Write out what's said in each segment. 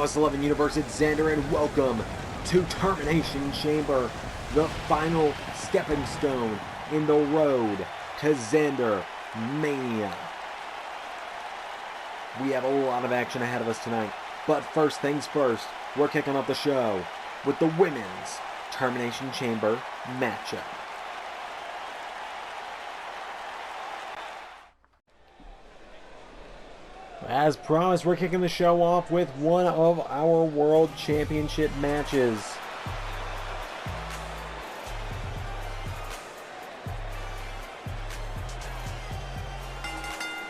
us 11 Universe, it's Zander, and welcome to Termination Chamber, the final stepping stone in the road to ZanderMania. We have a lot of action ahead of us tonight, but first things first, we're kicking off the show with the Women's Termination Chamber matchup. As promised, we're kicking the show off with one of our World Championship matches.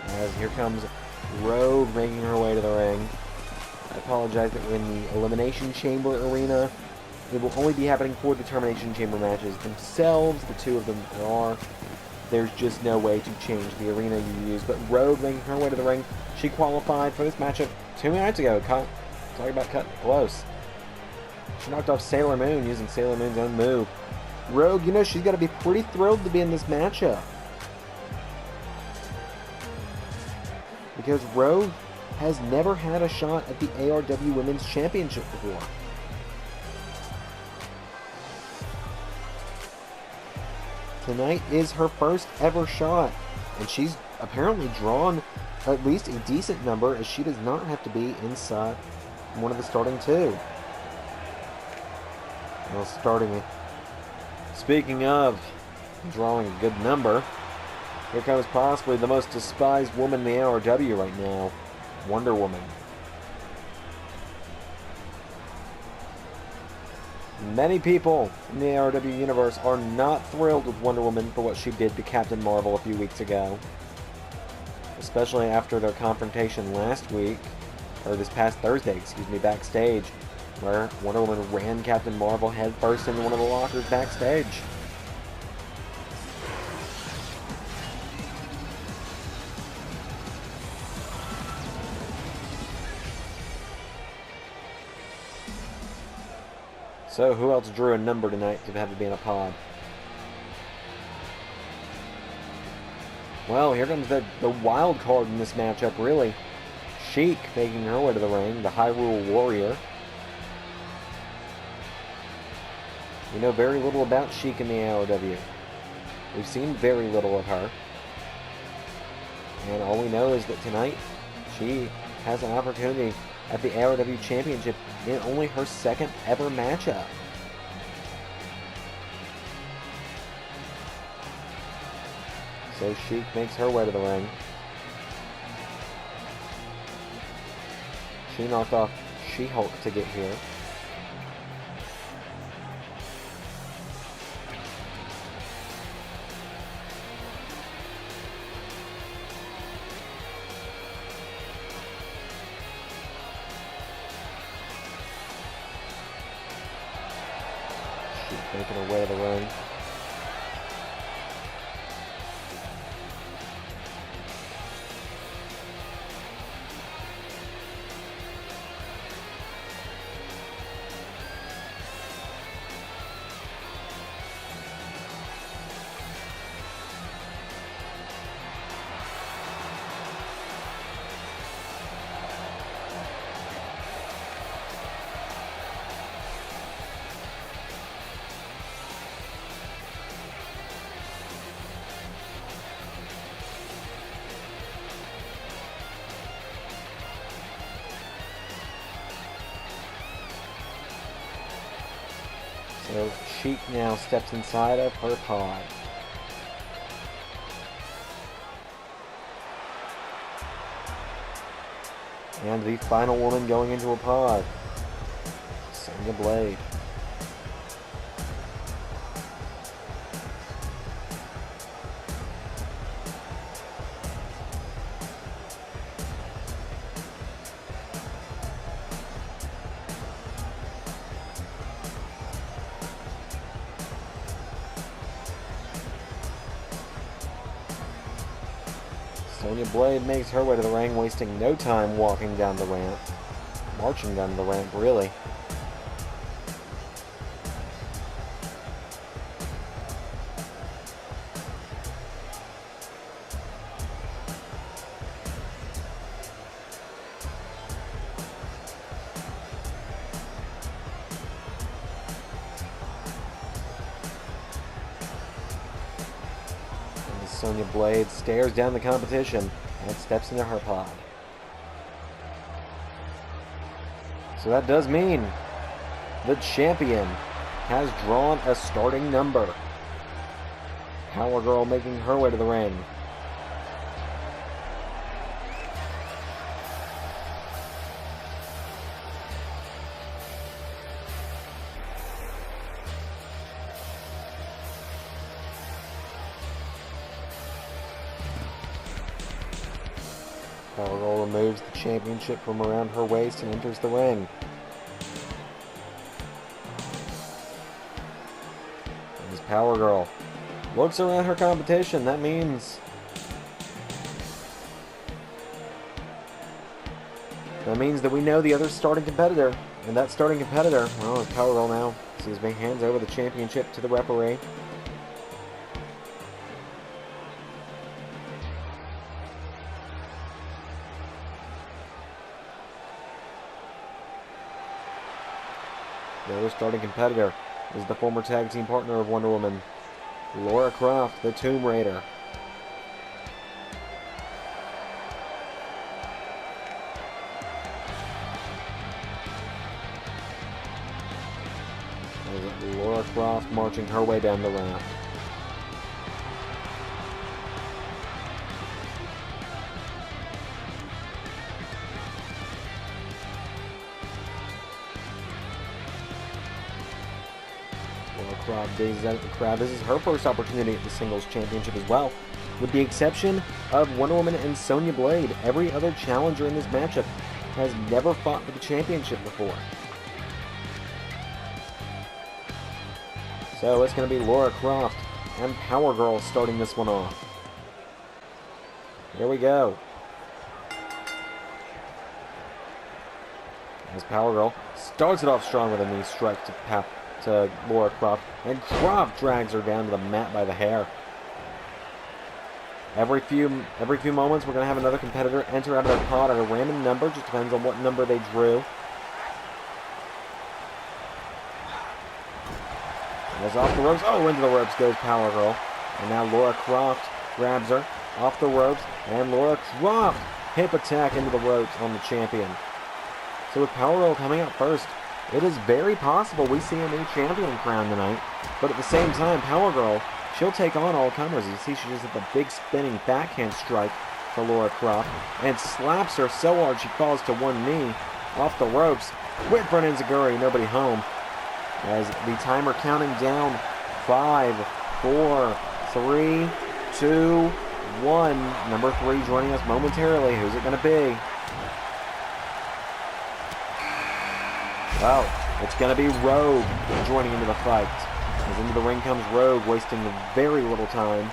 As here comes Rogue making her way to the ring. I apologize that we're in the Elimination Chamber arena. It will only be happening for the Termination Chamber matches themselves. The two of them there are. There's just no way to change the arena you use. But Rogue making her way to the ring. She qualified for this matchup 2 nights ago. Talking about cutting it close. She knocked off Sailor Moon using Sailor Moon's own move. Rogue, you know, she's got to be pretty thrilled to be in this matchup. Because Rogue has never had a shot at the ARW Women's Championship before. Tonight is her first ever shot, and she's apparently drawn at least a decent number, as she does not have to be inside one of the starting two. Well, speaking of drawing a good number, here comes possibly the most despised woman in the ARW right now, Wonder Woman. Many people in the ARW universe are not thrilled with Wonder Woman for what she did to Captain Marvel a few weeks ago. Especially after their confrontation last week, or this past Thursday, backstage, where Wonder Woman ran Captain Marvel headfirst into one of the lockers backstage. So, who else drew a number tonight to have to be in a pod? Well, here comes the wild card in this matchup, really. Sheik making her way to the ring, the Hyrule Warrior. We know very little about Sheik in the ARW. We've seen very little of her. And all we know is that tonight, she has an opportunity at the ARW Championship in only her second ever matchup. So Sheik makes her way to the ring. She knocked off She-Hulk to get here. Sheik making her way to the ring. So Sheik now steps inside of her pod. And the final woman going into a pod, Sonya Blade. Sonya Blade makes her way to the ring, wasting no time walking down the ramp. Marching down the ramp, really. Sonya Blade stares down the competition and steps into her pod. So that does mean the champion has drawn a starting number. Power Girl making her way to the ring. Power Girl removes the championship from around her waist and enters the ring. As Power Girl looks around her competition, that means that we know the other starting competitor. And that starting competitor, well, is Power Girl now. Excuse me, hands over the championship to the referee. The other starting competitor is the former tag team partner of Wonder Woman, Lara Croft, the Tomb Raider. There's Lara Croft marching her way down the ramp. Gazes out at the crowd. This is her first opportunity at the Singles Championship as well. With the exception of Wonder Woman and Sonya Blade, every other challenger in this matchup has never fought for the championship before. So it's going to be Lara Croft and Power Girl starting this one off. Here we go. As Power Girl starts it off strong with a knee strike to Lara Croft, and Croft drags her down to the mat by the hair. Every few moments, we're going to have another competitor enter out of their pod at a random number. Just depends on what number they drew. As off the ropes, into the ropes goes Power Girl, and now Lara Croft grabs her off the ropes, and Lara Croft hip attack into the ropes on the champion. So with Power Girl coming out first, it is very possible we see a new champion crowned tonight, but at the same time, Power Girl, she'll take on all comers. You see she just hit the big spinning backhand strike to Lara Croft and slaps her so hard she falls to one knee off the ropes. Whip front enziguri, nobody home. As the timer counting down 5, 4, 3, 2, 1. Number 3 joining us momentarily. Who's it going to be? Well, it's going to be Rogue joining into the fight. As into the ring comes Rogue, wasting very little time.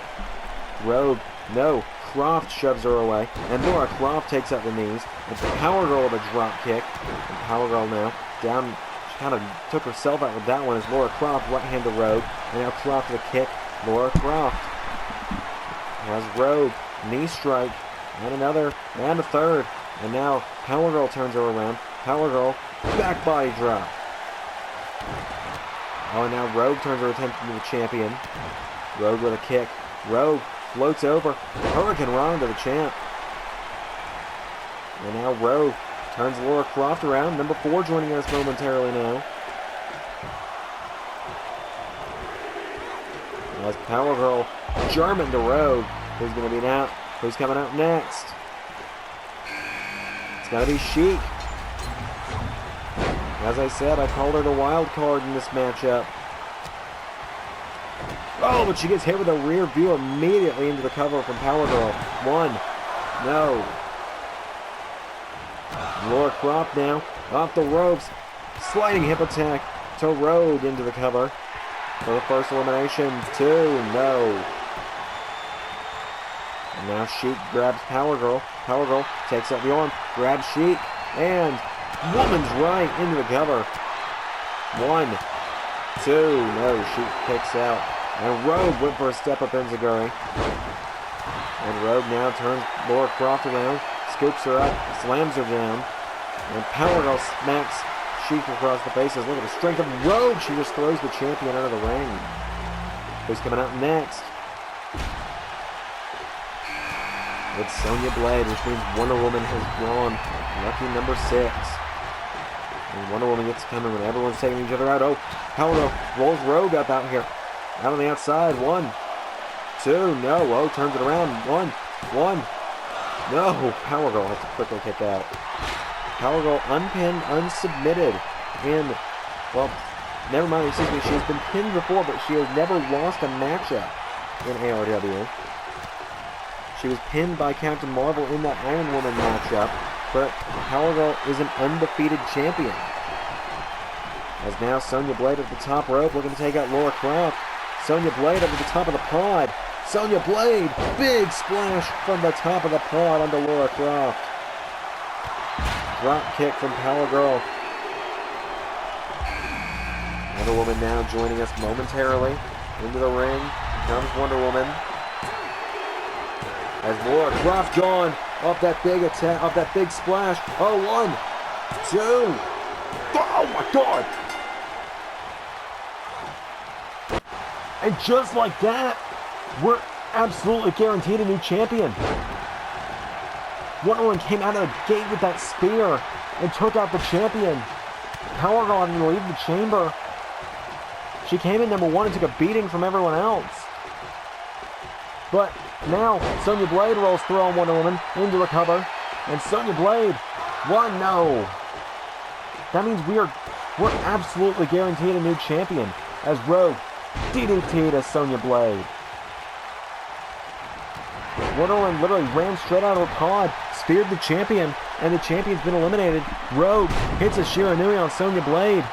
Rogue, no, Croft shoves her away, and Lara Croft takes out the knees. It's Power Girl with a drop kick. And Power Girl now down, she kind of took herself out with that one as Lara Croft right hand to Rogue. And now Croft with a kick, Lara Croft. Has Rogue, knee strike, and another, and a third. And now Power Girl turns her around. Power Girl, back body drop. Oh, and now Rogue turns her attention to the champion. Rogue with a kick. Rogue floats over. Hurricane Rana to the champ. And now Rogue turns Lara Croft around. Number 4 joining us momentarily now. As Power Girl German to Rogue. Who's going to be out? Who's coming out next? It's got to be Sheik. As I said, I called her the wild card in this matchup. Oh, but she gets hit with a rear view immediately into the cover from Power Girl. 1. No. Lara Croft now, off the ropes. Sliding hip attack to Rogue into the cover. For the first elimination. 2. No. And now Sheik grabs Power Girl. Power Girl takes out the arm, grabs Sheik, and woman's right into the cover. 1, 2, no, Sheik kicks out. And Rogue went for a step-up enziguri. And Rogue now turns Lara Croft around, scoops her up, slams her down. And Power Girl smacks Sheik across the faces. Look at the strength of Rogue. She just throws the champion out of the ring. Who's coming out next? It's Sonya Blade, which means Wonder Woman has drawn lucky number 6. And Wonder Woman gets coming when everyone's taking each other out. Oh, Power Girl rolls Rogue up out here. Out on the outside. 1, 2, no. Oh, turns it around. 1. No, Power Girl has to quickly kick out. Power Girl unpinned, unsubmitted. And, well, never mind, excuse me, she's been pinned before, but she has never lost a matchup in ARW. She was pinned by Captain Marvel in that Iron Woman matchup, but Power Girl is an undefeated champion. As now Sonya Blade at the top rope, looking to take out Lara Croft. Sonya Blade up at the top of the pod. Sonya Blade, big splash from the top of the pod onto Lara Croft. Drop kick from Power Girl. Wonder Woman now joining us momentarily. Into the ring comes Wonder Woman. As Lara Croft gone off that big attack, off that big splash. Oh, 1, 2. Oh my God! And just like that, we're absolutely guaranteed a new champion. Wonder Woman came out of the gate with that spear and took out the champion. Power Girl having to leave the chamber. She came in number 1 and took a beating from everyone else. But now Sonya Blade rolls through on Wonder Woman into the cover. And Sonya Blade, 1, no. That means we're absolutely guaranteed a new champion. As Rogue DDT to Sonya Blade. Wonder Woman literally ran straight out of her pod, speared the champion, and the champion's been eliminated. Rogue hits a Shiranui on Sonya Blade.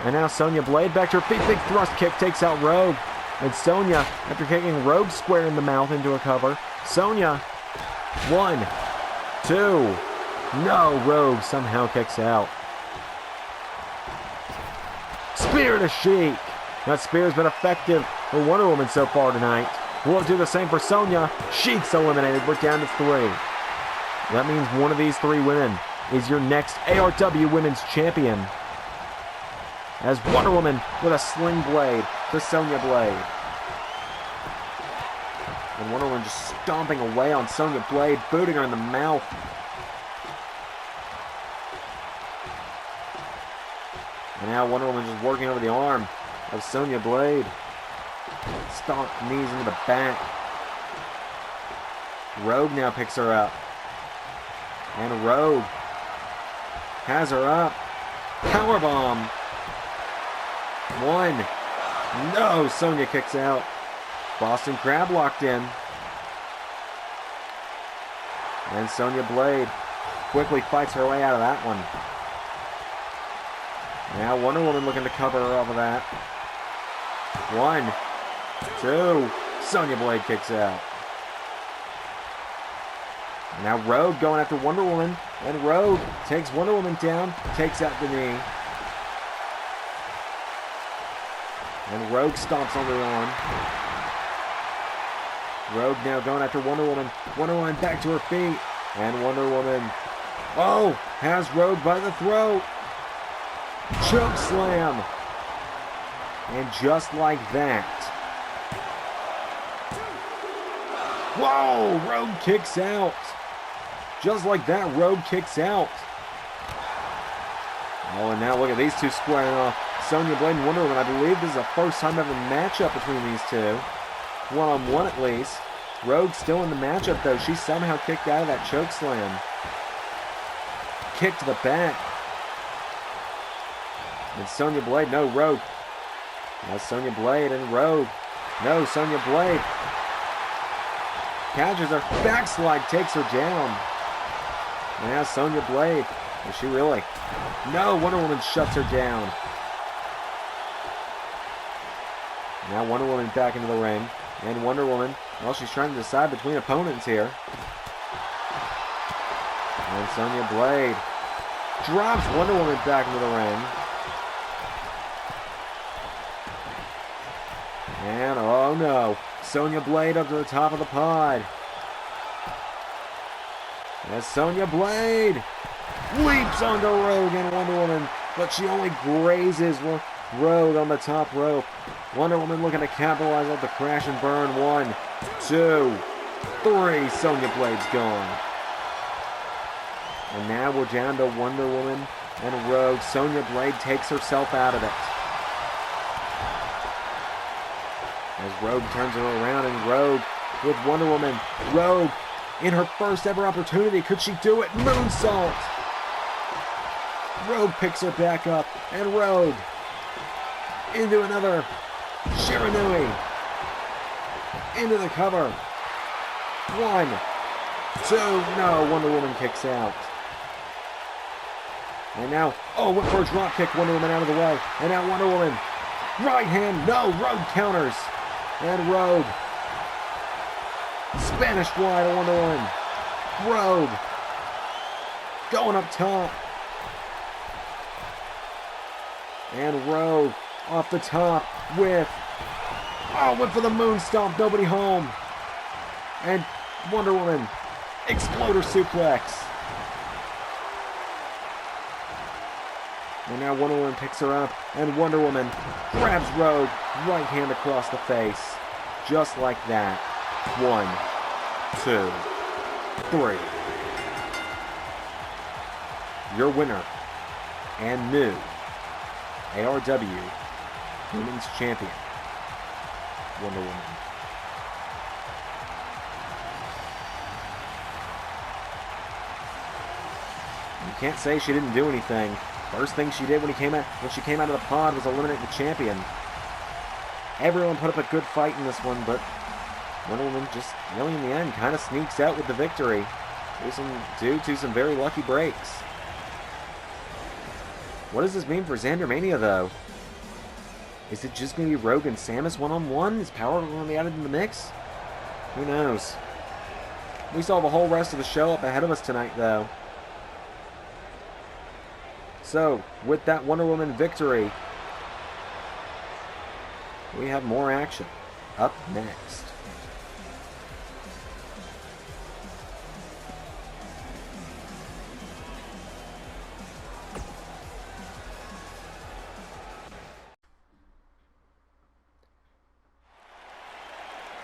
And now Sonya Blade back to her feet. Big thrust kick takes out Rogue. And Sonya, after kicking Rogue square in the mouth into a cover. Sonya, 1, 2. No, Rogue somehow kicks out. Spear to Sheik. That spear's been effective for Wonder Woman so far tonight. We'll do the same for Sonya. Sheik's eliminated. We're down to 3. That means one of these 3 women is your next ARW Women's Champion. As Wonder Woman with a sling blade to Sonya Blade. And Wonder Woman just stomping away on Sonya Blade, booting her in the mouth. And now Wonder Woman just working over the arm of Sonya Blade. Stomp knees into the back. Rogue now picks her up. And Rogue has her up. Powerbomb. 1. No, Sonya kicks out. Boston Crab locked in. And Sonya Blade quickly fights her way out of that one. Now Wonder Woman looking to cover her off of that. 1, 2. Sonya Blade kicks out. Now Rogue going after Wonder Woman. And Rogue takes Wonder Woman down. Takes out the knee. And Rogue stomps on the arm. Rogue now going after Wonder Woman. Wonder Woman back to her feet. And Wonder Woman, oh, has Rogue by the throat. Choke slam. And just like that. Whoa, Rogue kicks out. Just like that, Rogue kicks out. Oh, and now look at these two squaring off. Sonya Blade and Wonder Woman. I believe this is the first time ever matchup between these two. One-on-one at least. Rogue still in the matchup though. She somehow kicked out of that choke slam. Kick to the back. And Sonya Blade, no, Rogue. Now Sonya Blade and Rogue. No, Sonya Blade. Catches her. Backslide takes her down. And now Sonya Blade. Is she really? No, Wonder Woman shuts her down. Now Wonder Woman back into the ring. And Wonder Woman, well, she's trying to decide between opponents here. And Sonya Blade drops Wonder Woman back into the ring. And, oh no, Sonya Blade up to the top of the pod. As Sonya Blade leaps onto Rogue and Wonder Woman, but she only grazes Rogue on the top rope. Wonder Woman looking to capitalize off the crash and burn. 1, 2. 3. Sonya Blade's gone. And now we're down to Wonder Woman and Rogue. Sonya Blade takes herself out of it. As Rogue turns her around, and Rogue with Wonder Woman. Rogue in her first ever opportunity. Could she do it? Moonsault! Rogue picks her back up, and Rogue into another Shiranui. Into the cover. 1, 2, no, Wonder Woman kicks out. And now, oh, went for a drop kick, Wonder Woman out of the way. And now Wonder Woman, right hand, no, Rogue counters. And Rogue, Spanish fly to Wonder Woman. Rogue, going up top. And Rogue, off the top with, oh, went for the moon stomp, nobody home. And Wonder Woman, exploder suplex. And now Wonder Woman picks her up, and Wonder Woman grabs Rogue, right hand across the face. Just like that. 1, 2, 3. Your winner, and new ARW Women's Champion, Wonder Woman. You can't say she didn't do anything. First thing she did when she came out of the pod was eliminate the champion. Everyone put up a good fight in this one, but Wonder Woman just really in the end kind of sneaks out with the victory due to some very lucky breaks. What does this mean for ZanderMania, though? Is it just going to be Rogue and Samus one-on-one? Is Power going to be added in the mix? Who knows? We still have the whole rest of the show up ahead of us tonight, though. So, with that Wonder Woman victory, we have more action up next.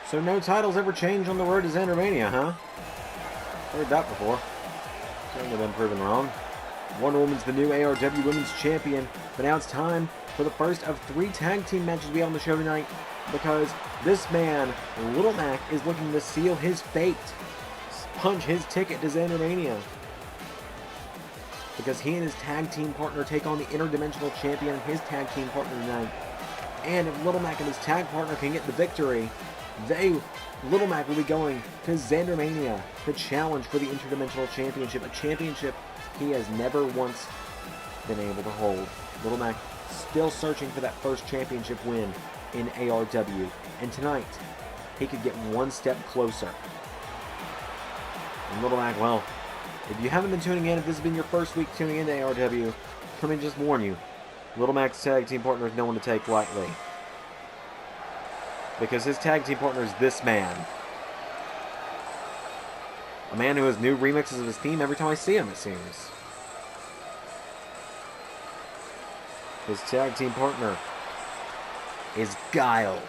So no titles ever change on the road to ZanderMania, huh? Heard that before. Certainly been proven wrong. Wonder Woman's the new ARW Women's Champion, but now it's time for the first of 3 tag team matches we have on the show tonight, because this man, Little Mac, is looking to seal his fate, punch his ticket to ZanderMania, because he and his tag team partner take on the Interdimensional Champion and his tag team partner tonight. And if Little Mac and his tag partner can get the victory, Little Mac will be going to ZanderMania to challenge for the Interdimensional Championship, a championship he has never once been able to hold. Little Mac still searching for that first championship win in ARW. And tonight, he could get one step closer. And Little Mac, well, if you haven't been tuning in, if this has been your first week tuning into ARW, let me just warn you, Little Mac's tag team partner is no one to take lightly. Because his tag team partner is this man. A man who has new remixes of his theme every time I see him, it seems. His tag team partner is Guile.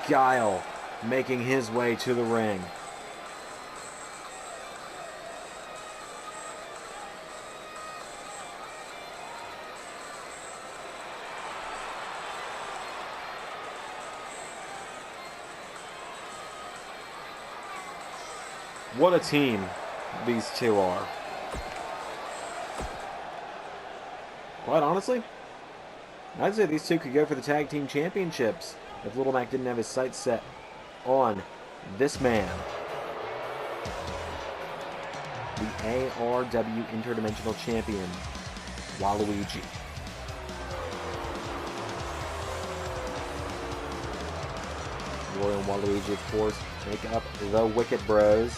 Guile making his way to the ring. What a team these two are. Quite honestly, I'd say these two could go for the tag team championships if Little Mac didn't have his sights set on this man. The ARW Interdimensional Champion, Waluigi. Roy and Waluigi, of course, make up the Wicked Bros.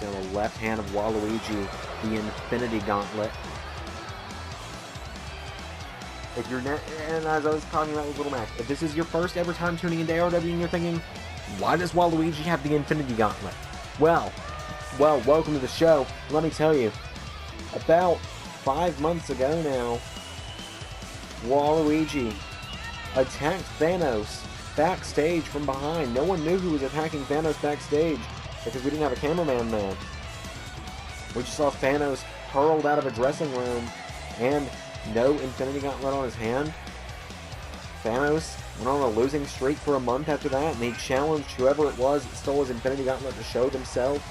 It's on the left hand of Waluigi, the Infinity Gauntlet. If you're and as I was talking about with Little Mac, if this is your first ever time tuning into ARW and you're thinking, why does Waluigi have the Infinity Gauntlet? Well, Well, welcome to the show. Let me tell you, about 5 months ago now, Waluigi attacked Thanos backstage from behind. No one knew who was attacking Thanos backstage because we didn't have a cameraman there. We just saw Thanos hurled out of a dressing room and no Infinity Gauntlet on his hand. Thanos went on a losing streak for a month after that, and he challenged whoever it was that stole his Infinity Gauntlet to show themselves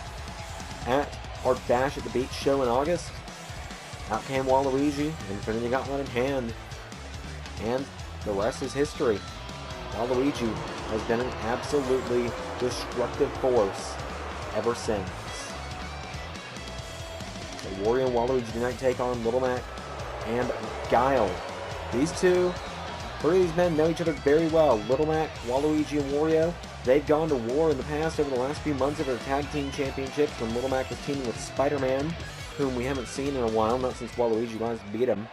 at our Bash at the Beach show in August. Out came Waluigi, Infinity Gauntlet in hand, and the rest is history. Waluigi has been an absolutely destructive force ever since. So Wario and Waluigi tonight take on Little Mac and Guile. These two, three of these men know each other very well. Little Mac, Waluigi, and Wario, they've gone to war in the past over the last few months of their tag team championships when Little Mac was teaming with Spider-Man, whom we haven't seen in a while, not since Waluigi last beat him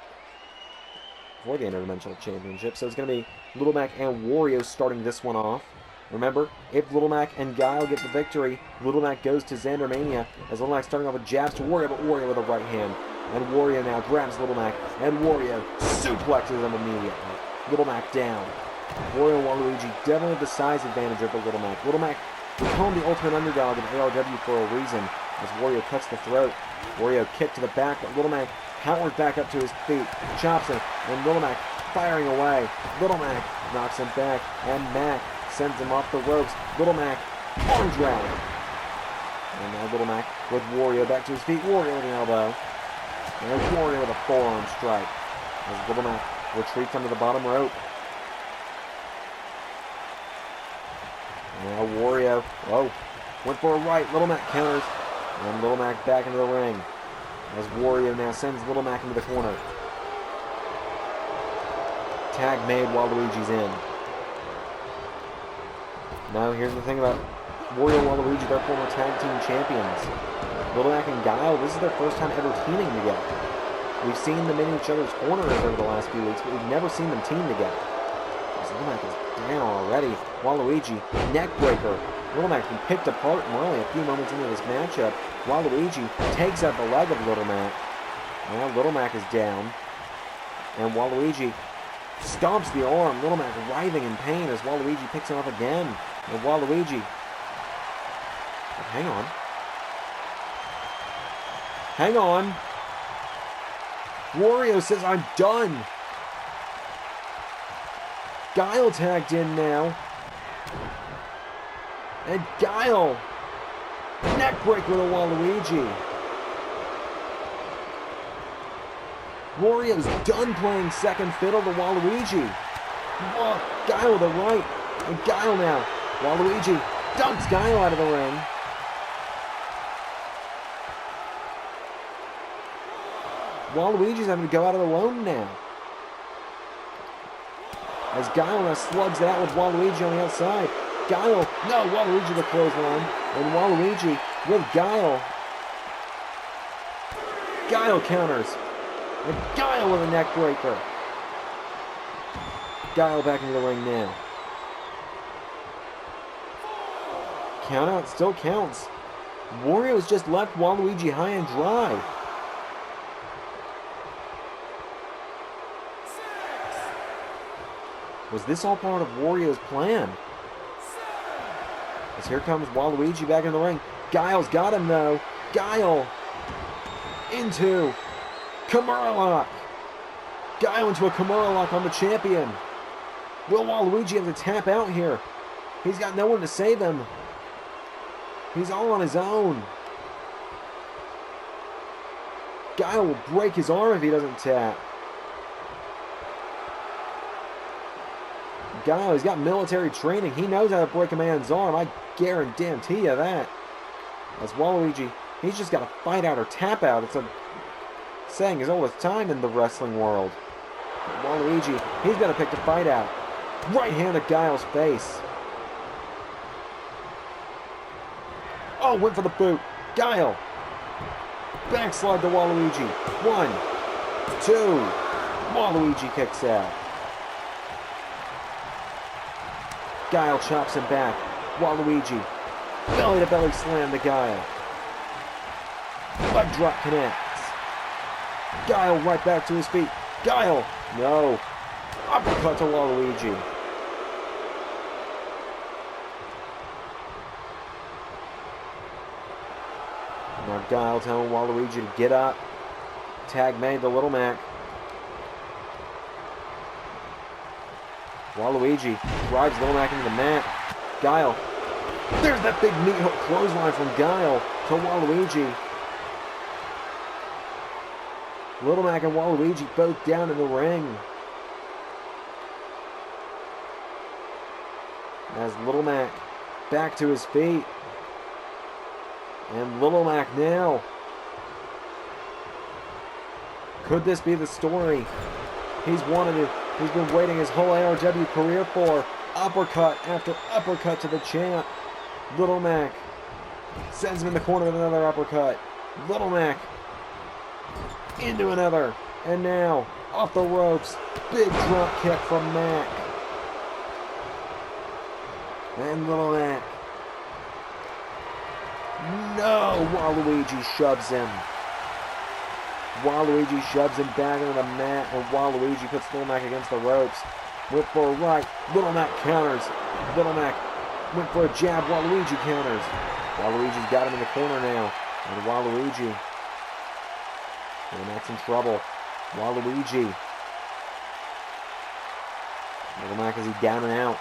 for the Interdimensional Championship. So it's going to be Little Mac and Wario starting this one off. Remember, if Little Mac and Guile get the victory, Little Mac goes to ZanderMania, as Little Mac starting off with jabs to Wario, but Wario with a right hand. And Wario now grabs Little Mac, and Wario suplexes him immediately. Little Mac down. Wario and Waluigi definitely the size advantage over Little Mac. Little Mac, we call him the ultimate underdog in ARW for a reason, as Wario cuts the throat. Wario kick to the back, but Little Mac powers back up to his feet, chops him, and Little Mac firing away. Little Mac knocks him back, and Mac sends him off the ropes. Little Mac, arm drag. And now Little Mac with Wario back to his feet. Wario with an elbow. And Wario with a forearm strike. As Little Mac retreats under the bottom rope. Now Wario, went for a right. Little Mac counters. And Little Mac back into the ring. As Wario now sends Little Mac into the corner. Tag made while Luigi's in. Now here's the thing about Wario and Waluigi, they're former tag team champions. Little Mac and Guile, this is their first time ever teaming together. We've seen them in each other's corners over the last few weeks, but we've never seen them team together. Little Mac is down already. Waluigi, neck breaker. Little Mac's been picked apart and only a few moments into this matchup. Waluigi takes out the leg of Little Mac. Now Little Mac is down. And Waluigi stomps the arm. Little Mac writhing in pain as Waluigi picks him up again. And Waluigi... But hang on. Hang on. Wario says, I'm done. Guile tagged in now. And Guile. Neck break with a Waluigi. Wario's done playing second fiddle to Waluigi. Oh, Guile with a right. And Guile now. Waluigi dumps Guile out of the ring. Waluigi's having to go out of the alone now. As Guile now slugs it out with Waluigi on the outside. Guile, no, Waluigi the clothesline. And Waluigi with Guile. Guile counters. And Guile with a neck breaker. Guile back into the ring now. Count out still counts. Wario's just left Waluigi high and dry. Was this all part of Wario's plan? As here comes Waluigi back in the ring. Guile's got him though. Guile into Kimura lock. Guile into a Kimura lock on the champion. Will Waluigi have to tap out here? He's got no one to save him. He's all on his own. Guile will break his arm if he doesn't tap. Guile, he's got military training. He knows how to break a man's arm. I guarantee you that. As Waluigi, he's just got to fight out or tap out. It's a saying as old as time in the wrestling world. But Waluigi, he's got to pick the fight out. Right hand at Guile's face. Oh, went for the boot. Guile. Backslide to Waluigi. 1, 2. Waluigi kicks out. Guile chops him back. Waluigi. Belly to belly slam to Guile. Leg drop connects. Guile right back to his feet. Guile! No. Uppercut to Waluigi. Now Guile telling Waluigi to get up. Tag made to Little Mac. Waluigi drives Little Mac into the mat. Guile. There's that big meat hook clothesline from Guile to Waluigi. Little Mac and Waluigi both down in the ring. As Little Mac back to his feet. And Little Mac now. Could this be the story he's wanted it? He's been waiting his whole ARW career for. Uppercut after uppercut to the champ. Little Mac sends him in the corner with another uppercut. Little Mac into another. And now, off the ropes, big drop kick from Mac. And Little Mac. No! Waluigi shoves him. Waluigi shoves him back into the mat, and Waluigi puts Little Mac against the ropes. Went for a right. Little Mac counters. Little Mac went for a jab. Waluigi counters. Waluigi's got him in the corner now. And Waluigi. Little Mac's in trouble. Waluigi. Little Mac, is he down and out?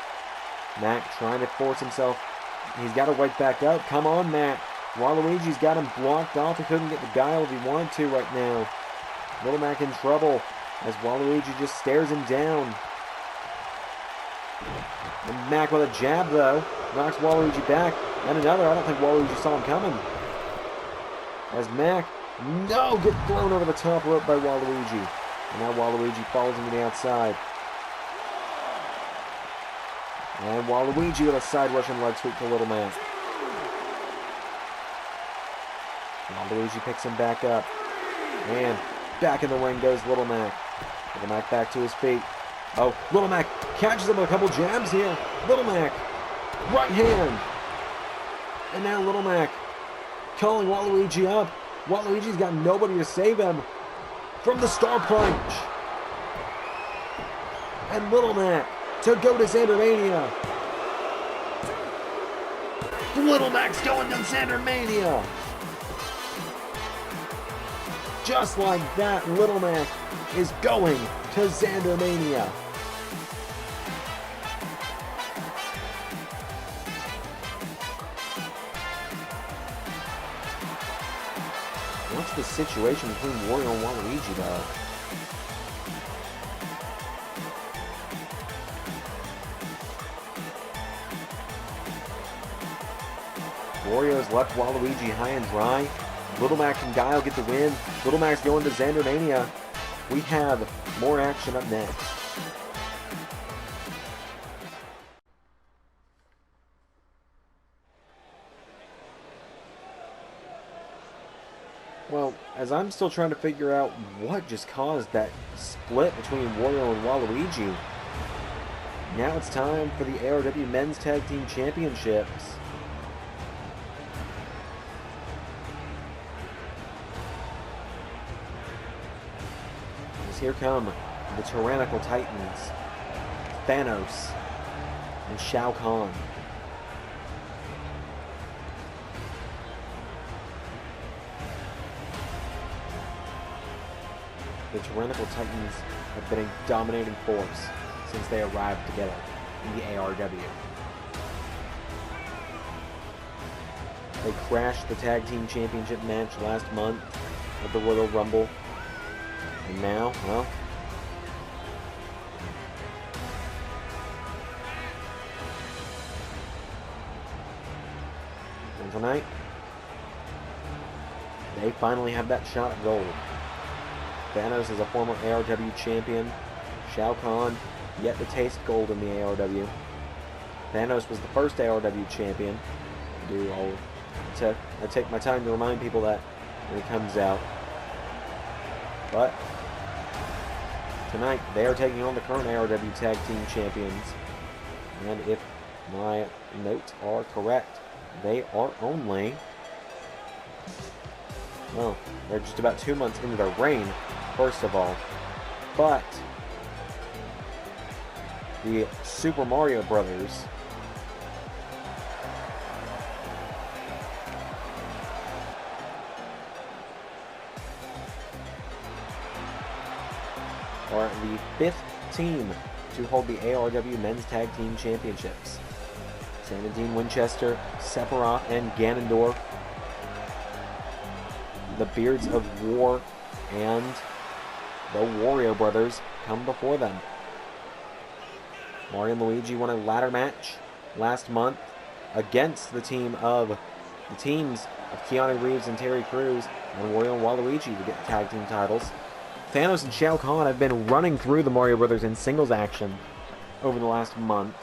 Mac trying to force himself. He's got to wake back up. Come on, Mac. Waluigi's got him blocked off. He couldn't get the Guile if he wanted to right now. Little Mac in trouble as Waluigi just stares him down. And Mac with a jab, though, knocks Waluigi back. And another. I don't think Waluigi saw him coming. As Mac, no, gets thrown over the top rope by Waluigi. And now Waluigi falls into the outside. And Waluigi with a side Russian leg sweep to Little Mac. Waluigi picks him back up. And back in the ring goes Little Mac. Little Mac back to his feet. Oh, Little Mac catches him with a couple jabs here. Little Mac, right hand. And now Little Mac calling Waluigi up. Waluigi's got nobody to save him from the Star Punch. And Little Mac to go to ZanderMania. Little Mac's going to ZanderMania. Just like that, Little Mac is going to ZanderMania. What's the situation between Wario and Waluigi, though? Wario's left Waluigi high and dry. Little Mac and Guile get the win. Little Mac's going to ZanderMania. We have more action up next. Well, as I'm still trying to figure out what just caused that split between Wario and Waluigi, now it's time for the ARW Men's Tag Team Championships. Here come the Tyrannical Titans, Thanos, and Shao Kahn. The Tyrannical Titans have been a dominating force since they arrived together in the ARW. They crashed the Tag Team Championship match last month at the Royal Rumble. And now, well, and tonight, they finally have that shot at gold. Thanos is a former ARW champion. Shao Kahn yet to taste gold in the ARW. Thanos was the first ARW champion. I take my time to remind people that when it comes out. But tonight, they are taking on the current ARW Tag Team Champions. And if my notes are correct, they are only well, they're just about 2 months into their reign, first of all. But the Super Mario Brothers are the 5th team to hold the ARW Men's Tag Team Championships. Sam and Dean Winchester, Sephiroth, and Ganondorf, the Beards of War, and the Wario Brothers come before them. Mario and Luigi won a ladder match last month against the teams of Keanu Reeves and Terry Crews, and Wario and Waluigi to get the tag team titles. Thanos and Shao Kahn have been running through the Mario Brothers in singles action over the last month.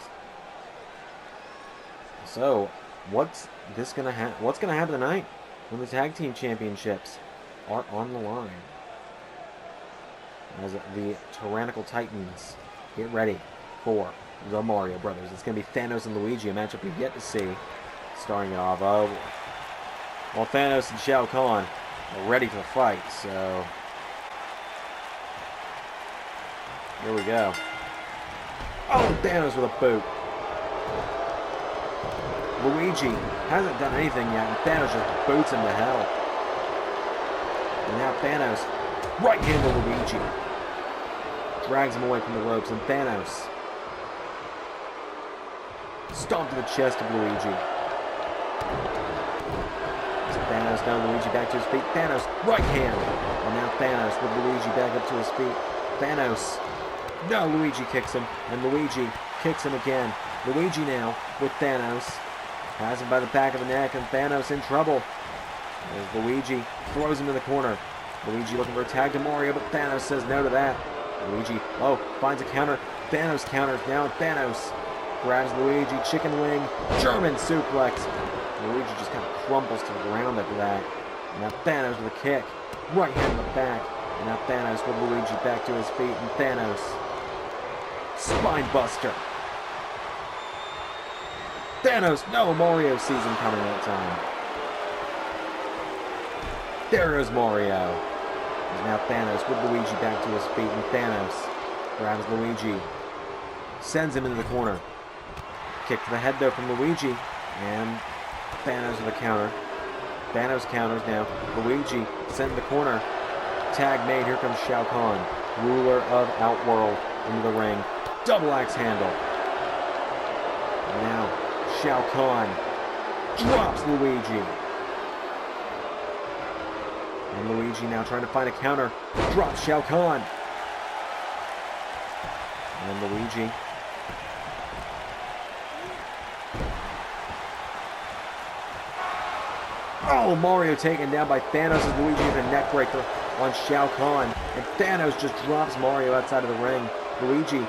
So, what's gonna happen tonight when the tag team championships are on the line? As the Tyrannical Titans get ready for the Mario Brothers. It's gonna be Thanos and Luigi, a matchup we've yet to see. Starting it off, well, Thanos and Shao Kahn are ready to fight, so here we go. Oh, Thanos with a boot. Luigi hasn't done anything yet, and Thanos just boots him to hell. And now Thanos, right hand to Luigi. Drags him away from the ropes, and Thanos stomp to the chest of Luigi. So Thanos down, Luigi back to his feet. Thanos, right hand. And now Thanos with Luigi back up to his feet. Thanos. No, Luigi kicks him, and Luigi kicks him again. Luigi now with Thanos. Has him by the back of the neck, and Thanos in trouble. As Luigi throws him in the corner. Luigi looking for a tag to Mario, but Thanos says no to that. Luigi, finds a counter. Thanos counters now, and Thanos grabs Luigi, chicken wing, German suplex. Luigi just kind of crumples to the ground after that. And now Thanos with a kick. Right hand in the back. And now Thanos with Luigi back to his feet, and Thanos. Spine buster. Thanos, no, Mario sees him coming that time. There goes Mario. And now Thanos with Luigi back to his feet, and Thanos grabs Luigi. Sends him into the corner. Kick to the head though from Luigi, and Thanos with a counter. Thanos counters now. Luigi sent in the corner. Tag made, here comes Shao Kahn, ruler of Outworld, into the ring. Double axe handle. And now Shao Kahn drops Luigi. And Luigi now trying to find a counter. Drops Shao Kahn. And Luigi. Oh, Mario taken down by Thanos as Luigi with a neck breaker on Shao Kahn. And Thanos just drops Mario outside of the ring. Luigi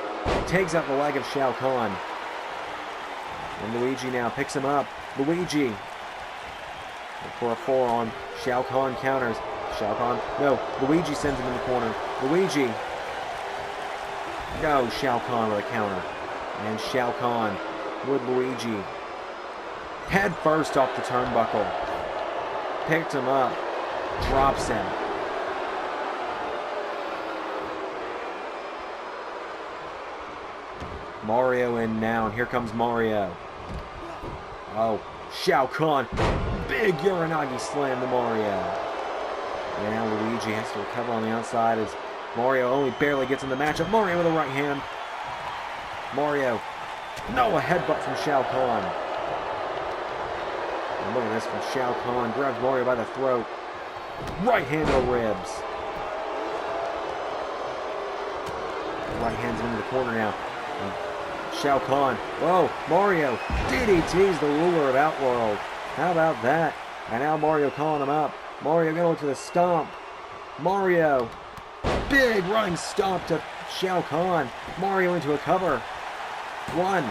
takes out the leg of Shao Kahn. And Luigi now picks him up. Luigi for a forearm. Shao Kahn counters. Shao Kahn, no. Luigi sends him in the corner. Luigi. No, Shao Kahn with a counter. And Shao Kahn with Luigi. Head first off the turnbuckle. Picked him up. Drops him. Mario in now, and here comes Mario. Oh, Shao Kahn. Big Uranagi slam to Mario. And now Luigi has to recover on the outside as Mario only barely gets in the matchup. Mario with a right hand. Mario. No, a headbutt from Shao Kahn. And look at this from Shao Kahn. Grabs Mario by the throat. Right hand to the ribs. Right hand's into the corner now. And Shao Kahn. Whoa, Mario. DDT's the ruler of Outworld. How about that? And now Mario calling him up. Mario going to the stomp. Mario. Big running stomp to Shao Kahn. Mario into a cover. One.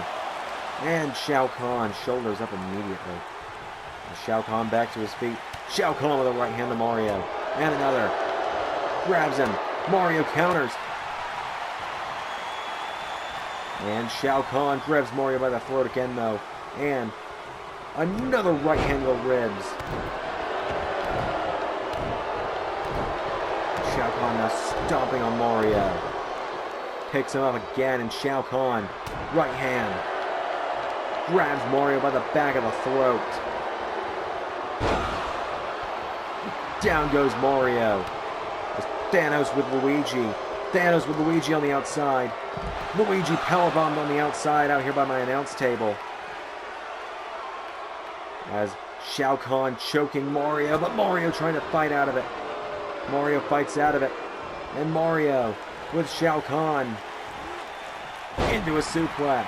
And Shao Kahn shoulders up immediately. And Shao Kahn back to his feet. Shao Kahn with a right hand to Mario. And another. Grabs him. Mario counters. And Shao Kahn grabs Mario by the throat again though. And another right hand to the ribs. Kahn now stomping on Mario. Picks him up again, and Shao Kahn, right hand, grabs Mario by the back of the throat. Down goes Mario. Thanos with Luigi. Thanos with Luigi on the outside. Luigi powerbombed on the outside out here by my announce table. As Shao Kahn choking Mario, but Mario trying to fight out of it. Mario fights out of it. And Mario with Shao Kahn into a suplex.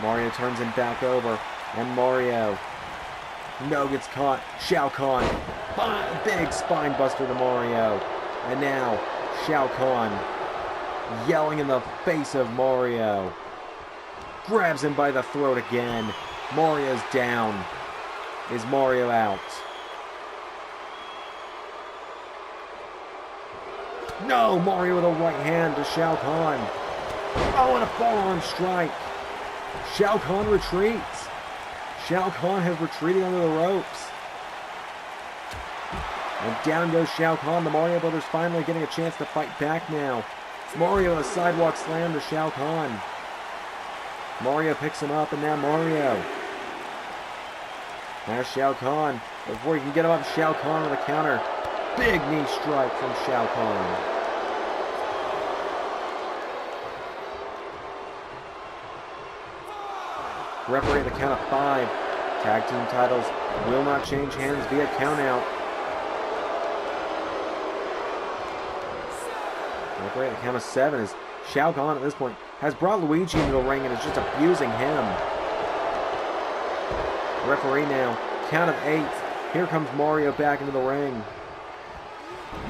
Mario turns him back over. And Mario gets caught. Shao Kahn, big spine buster to Mario. And now Shao Kahn yelling in the face of Mario. Grabs him by the throat again. Mario's down. Is Mario out? No! Mario with a right hand to Shao Kahn. Oh, and a forearm strike. Shao Kahn retreats. Shao Kahn has retreated under the ropes. And down goes Shao Kahn. The Mario Brothers finally getting a chance to fight back now. Mario with a sidewalk slam to Shao Kahn. Mario picks him up, and now Mario. Now Shao Kahn. Before he can get him up, Shao Kahn with a counter. Big knee strike from Shao Kahn. Referee at the count of 5. Tag team titles will not change hands via countout. Referee at the count of 7 is Shao Kahn at this point has brought Luigi into the ring and is just abusing him. Referee now, count of 8. Here comes Mario back into the ring.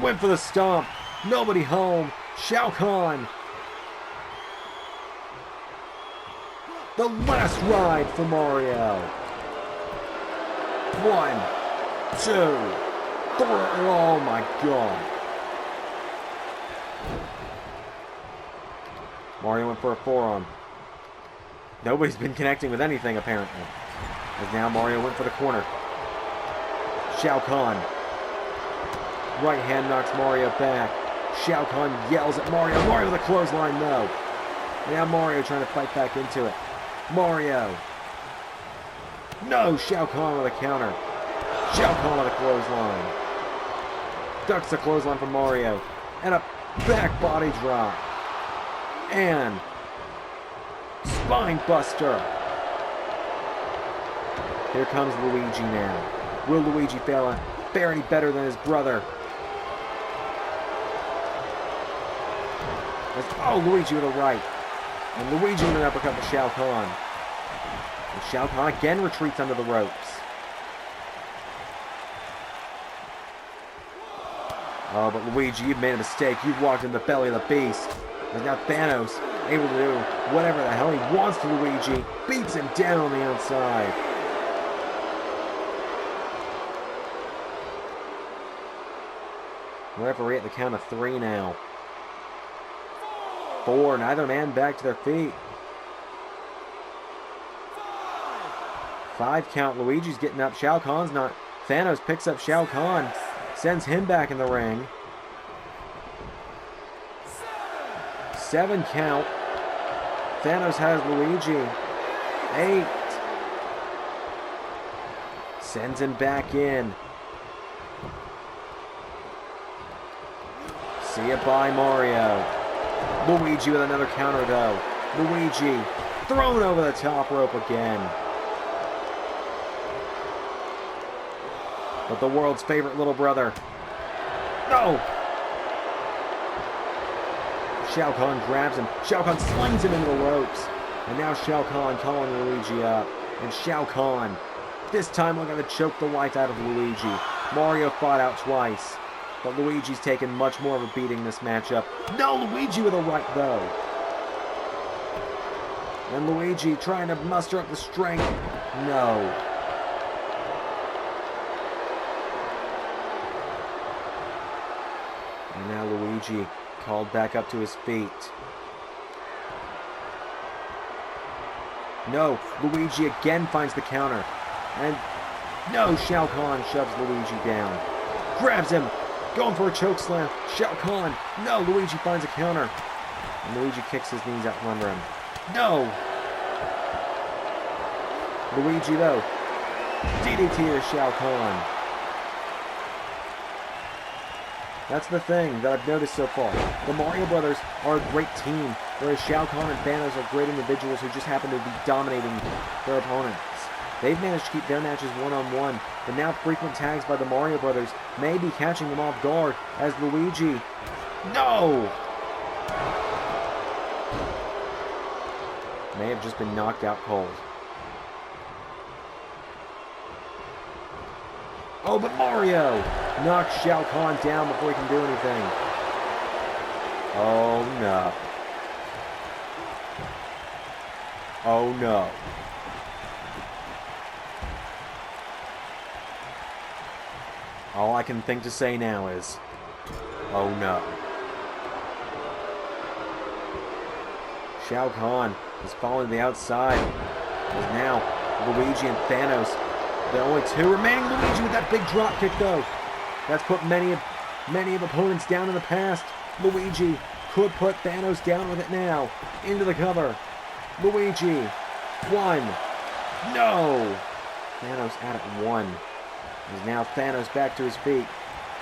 Went for the stomp. Nobody home. Shao Kahn. The last ride for Mario. 1, 2, 3. Oh my God. Mario went for a forearm. Nobody's been connecting with anything apparently. As now Mario went for the corner. Shao Kahn. Right hand knocks Mario back. Shao Kahn yells at Mario. Mario with a clothesline, no. Now Mario trying to fight back into it. Mario. No, Shao Kahn with a counter. Shao Kahn with a clothesline. Ducks the clothesline from Mario. And a back body drop. And spine buster. Here comes Luigi now. Will Luigi fare any better than his brother? Oh, Luigi with a right. And Luigi with an uppercut to Shao Kahn. And Shao Kahn again retreats under the ropes. Oh, but Luigi, you've made a mistake. You've walked in the belly of the beast. And now Thanos, able to do whatever the hell he wants to Luigi, beats him down on the outside. Referee at the count of 3 now. 4, neither man back to their feet. 5 count, Luigi's getting up, Shao Kahn's not. Thanos picks up Shao Kahn, sends him back in the ring. 7 count. Thanos has Luigi. 8. Sends him back in. See ya, bye, Mario. Luigi with another counter, though. Luigi thrown over the top rope again. But the world's favorite little brother. No! Shao Kahn grabs him. Shao Kahn slings him into the ropes. And now Shao Kahn calling Luigi up. And Shao Kahn, this time looking to choke the life out of Luigi. Mario fought out twice. But Luigi's taken much more of a beating this matchup. No, Luigi with a right, though. And Luigi trying to muster up the strength. No. And now Luigi called back up to his feet. No, Luigi again finds the counter. And no, Shao Kahn shoves Luigi down. Grabs him. Going for a choke slam. Shao Kahn. No, Luigi finds a counter. And Luigi kicks his knees out from under him. No! Luigi, though. DDT to Shao Kahn. That's the thing that I've noticed so far. The Mario Brothers are a great team, whereas Shao Kahn and Thanos are great individuals who just happen to be dominating their opponents. They've managed to keep their matches one-on-one, but now frequent tags by the Mario Brothers may be catching them off guard as Luigi... No! May have just been knocked out cold. Oh, but Mario knocks Shao Kahn down before he can do anything. Oh, no. Oh, no. All I can think to say now is, oh, no. Shao Kahn is falling to the outside. As now, Luigi and Thanos. The only two remaining. Luigi with that big drop kick, though. That's put many of opponents down in the past. Luigi could put Thanos down with it now. Into the cover. Luigi. One. No. Thanos out at one. As now Thanos back to his feet.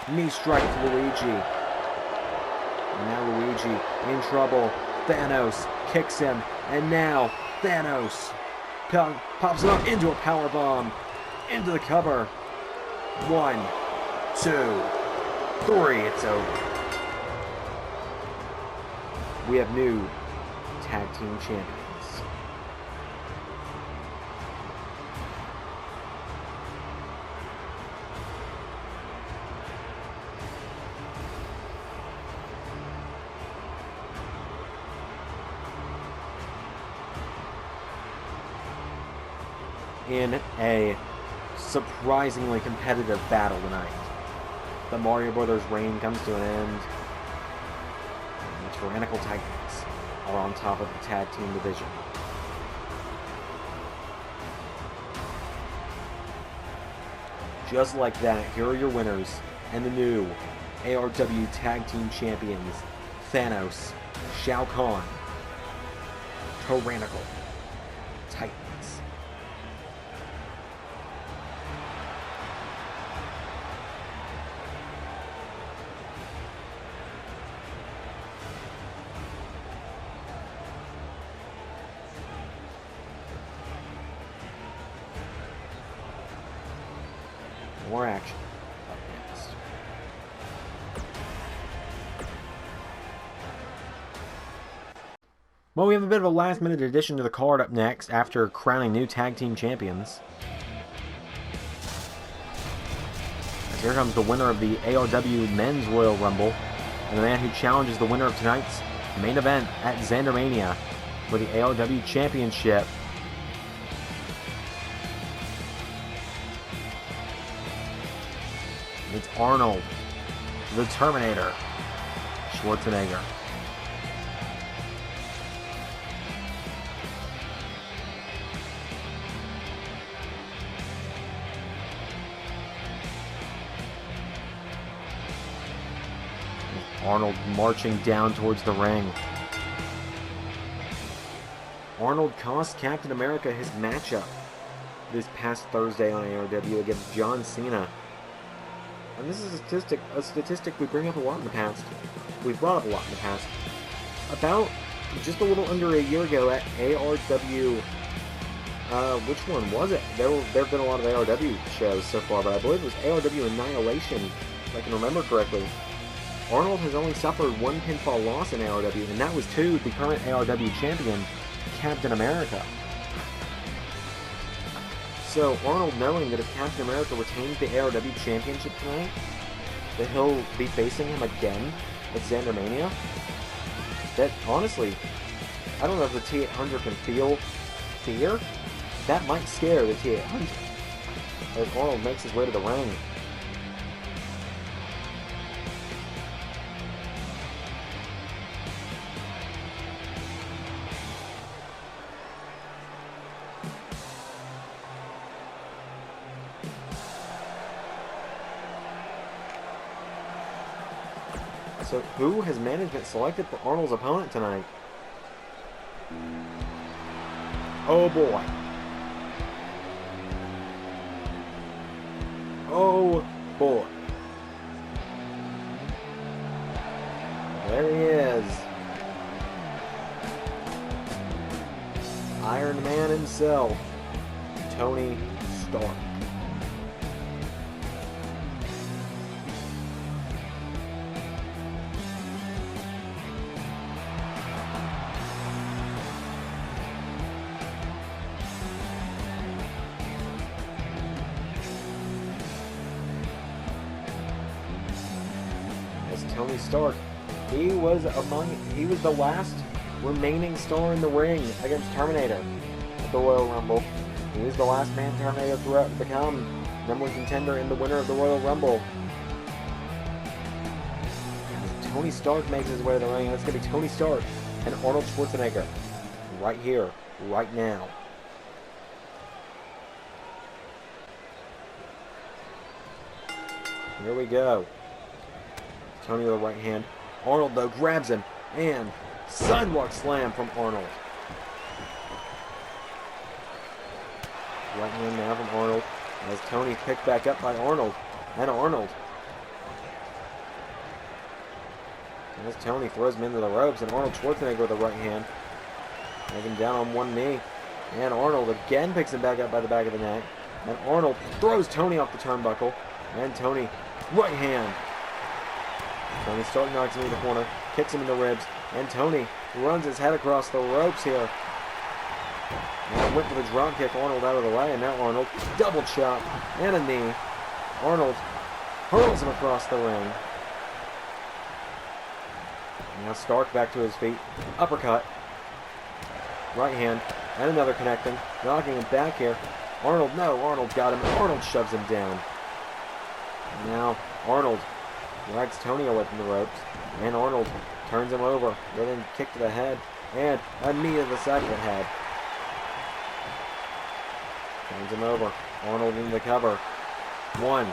Knee strike to Luigi. And now Luigi in trouble. Thanos kicks him. And now Thanos pops him up into a powerbomb. Into the cover. 1, 2, 3. It's over. We have new tag team champions. In a surprisingly competitive battle tonight, the Mario Brothers' reign comes to an end, and the Tyrannical Titans are on top of the tag team division. Just like that, here are your winners and the new ARW Tag Team Champions, Thanos, Shao Kahn, Tyrannical Titans. More action up next. Well, we have a bit of a last-minute addition to the card up next after crowning new tag team champions. As here comes the winner of the ARW Men's Royal Rumble, and the man who challenges the winner of tonight's main event at ZanderMania for the ARW Championship. It's Arnold, the Terminator, Schwarzenegger. Arnold marching down towards the ring. Arnold cost Captain America his matchup this past Thursday on ARW against John Cena. And this is a statistic we bring up a lot in the past. We've brought up a lot in the past. About just a little under a year ago at ARW, which one was it? There have been a lot of ARW shows so far, but I believe it was ARW Annihilation, if I can remember correctly. Arnold has only suffered one pinfall loss in ARW, and that was to the current ARW champion, Captain America. So Arnold, knowing that if Captain America retains the ARW Championship tonight, that he'll be facing him again at ZanderMania, that honestly, I don't know if the T800 can feel fear. That might scare the T800 as Arnold makes his way to the ring. So who has management selected for Arnold's opponent tonight? Oh boy. Oh boy. There he is. Iron Man himself, Tony Stark. Tony Stark, he was the last remaining star in the ring against Terminator at the Royal Rumble. He was the last man Terminator to become number one contender and the winner of the Royal Rumble. As Tony Stark makes his way to the ring, it's going to be Tony Stark and Arnold Schwarzenegger right here, right now. Here we go. Tony with the right hand. Arnold, though, grabs him, and sidewalk slam from Arnold. Right hand now from Arnold, as Tony picked back up by Arnold. And Arnold. As Tony throws him into the ropes, and Arnold Schwarzenegger with the right hand. Taking him down on one knee. And Arnold again picks him back up by the back of the neck. And Arnold throws Tony off the turnbuckle. And Tony, right hand. Tony Stark knocks him into the corner, kicks him in the ribs, and Tony runs his head across the ropes here. And went for the drop kick, Arnold out of the way, and now Arnold, double chop, and a knee. Arnold hurls him across the ring. Now Stark back to his feet, uppercut, right hand, and another connecting, knocking him back here. Arnold, no, Arnold got him, Arnold shoves him down. Now Arnold drags Tony away from the ropes, and Arnold turns him over with a kick to the head, and a knee to the side of the head. Turns him over. Arnold in the cover. One.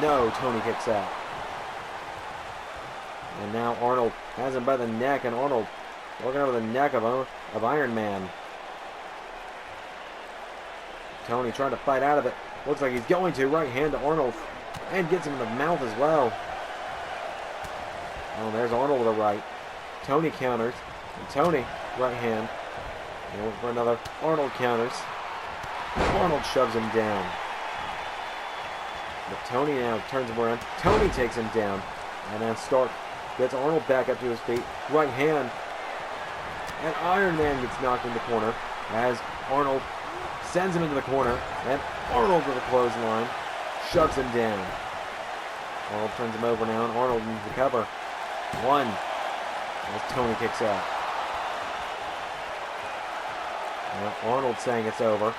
No, Tony kicks out. And now Arnold has him by the neck, and Arnold working over the neck of Iron Man. Tony trying to fight out of it. Looks like he's going to. Right hand to Arnold. And gets him in the mouth as well. Oh, there's Arnold with a right. Tony counters. And Tony, right hand. And went for another. Arnold counters. Arnold shoves him down. But Tony now turns him around. Tony takes him down. And then Stark gets Arnold back up to his feet. Right hand. And Iron Man gets knocked in the corner. As Arnold sends him into the corner. And Arnold with a clothesline. Shoves him down. Arnold turns him over now, and Arnold into the cover. One. As Tony kicks out. Now Arnold saying it's over.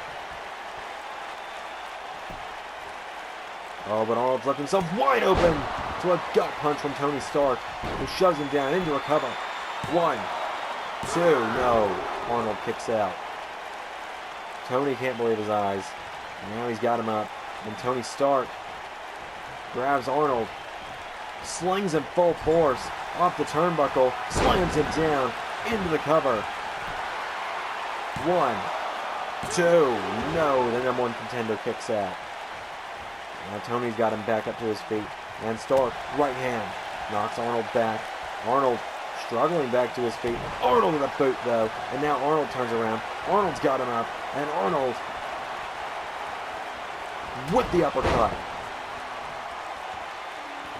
Oh, but Arnold's left himself wide open to a gut punch from Tony Stark, who shoves him down into a cover. One. Two. No. Arnold kicks out. Tony can't believe his eyes. Now he's got him up. And Tony Stark grabs Arnold, slings him full force off the turnbuckle, slams him down into the cover. One, two, no, the number one contender kicks out. Now Tony's got him back up to his feet, and Stark, right hand, knocks Arnold back. Arnold struggling back to his feet. Arnold with a boot though, and now Arnold turns around. Arnold's got him up, and Arnold with the uppercut.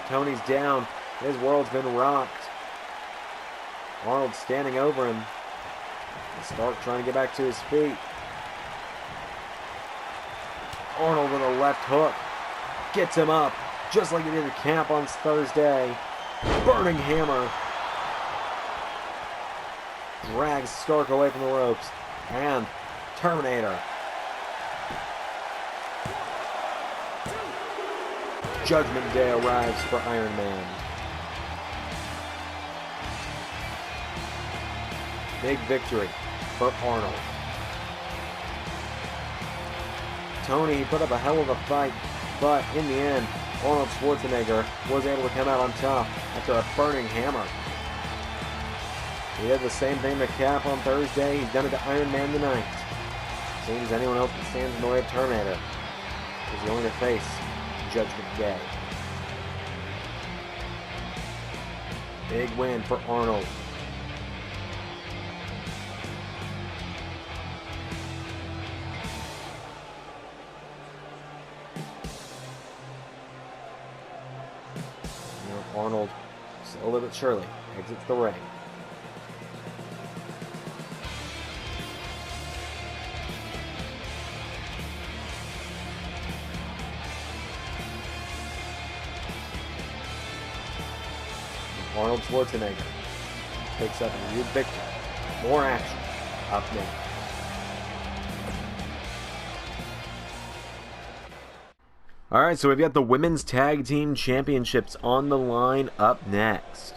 Tony's down. His world's been rocked. Arnold standing over him. Stark trying to get back to his feet. Arnold with a left hook. Gets him up, just like he did at camp on Thursday. Burning hammer. Drags Stark away from the ropes. And Terminator. Judgment Day arrives for Iron Man. Big victory for Arnold. Tony, he put up a hell of a fight, but in the end, Arnold Schwarzenegger was able to come out on top After a burning hammer. He did the same thing to Cap on Thursday. He's done it to Iron Man tonight. Seems anyone else that stands in the way of Terminator is going to face Judgment Day. Big win for Arnold. Arnold, slowly but surely, exits the ring. Arnold Schwarzenegger picks up a huge victory. More action up next. Alright, so we've got the Women's Tag Team Championships on the line up next.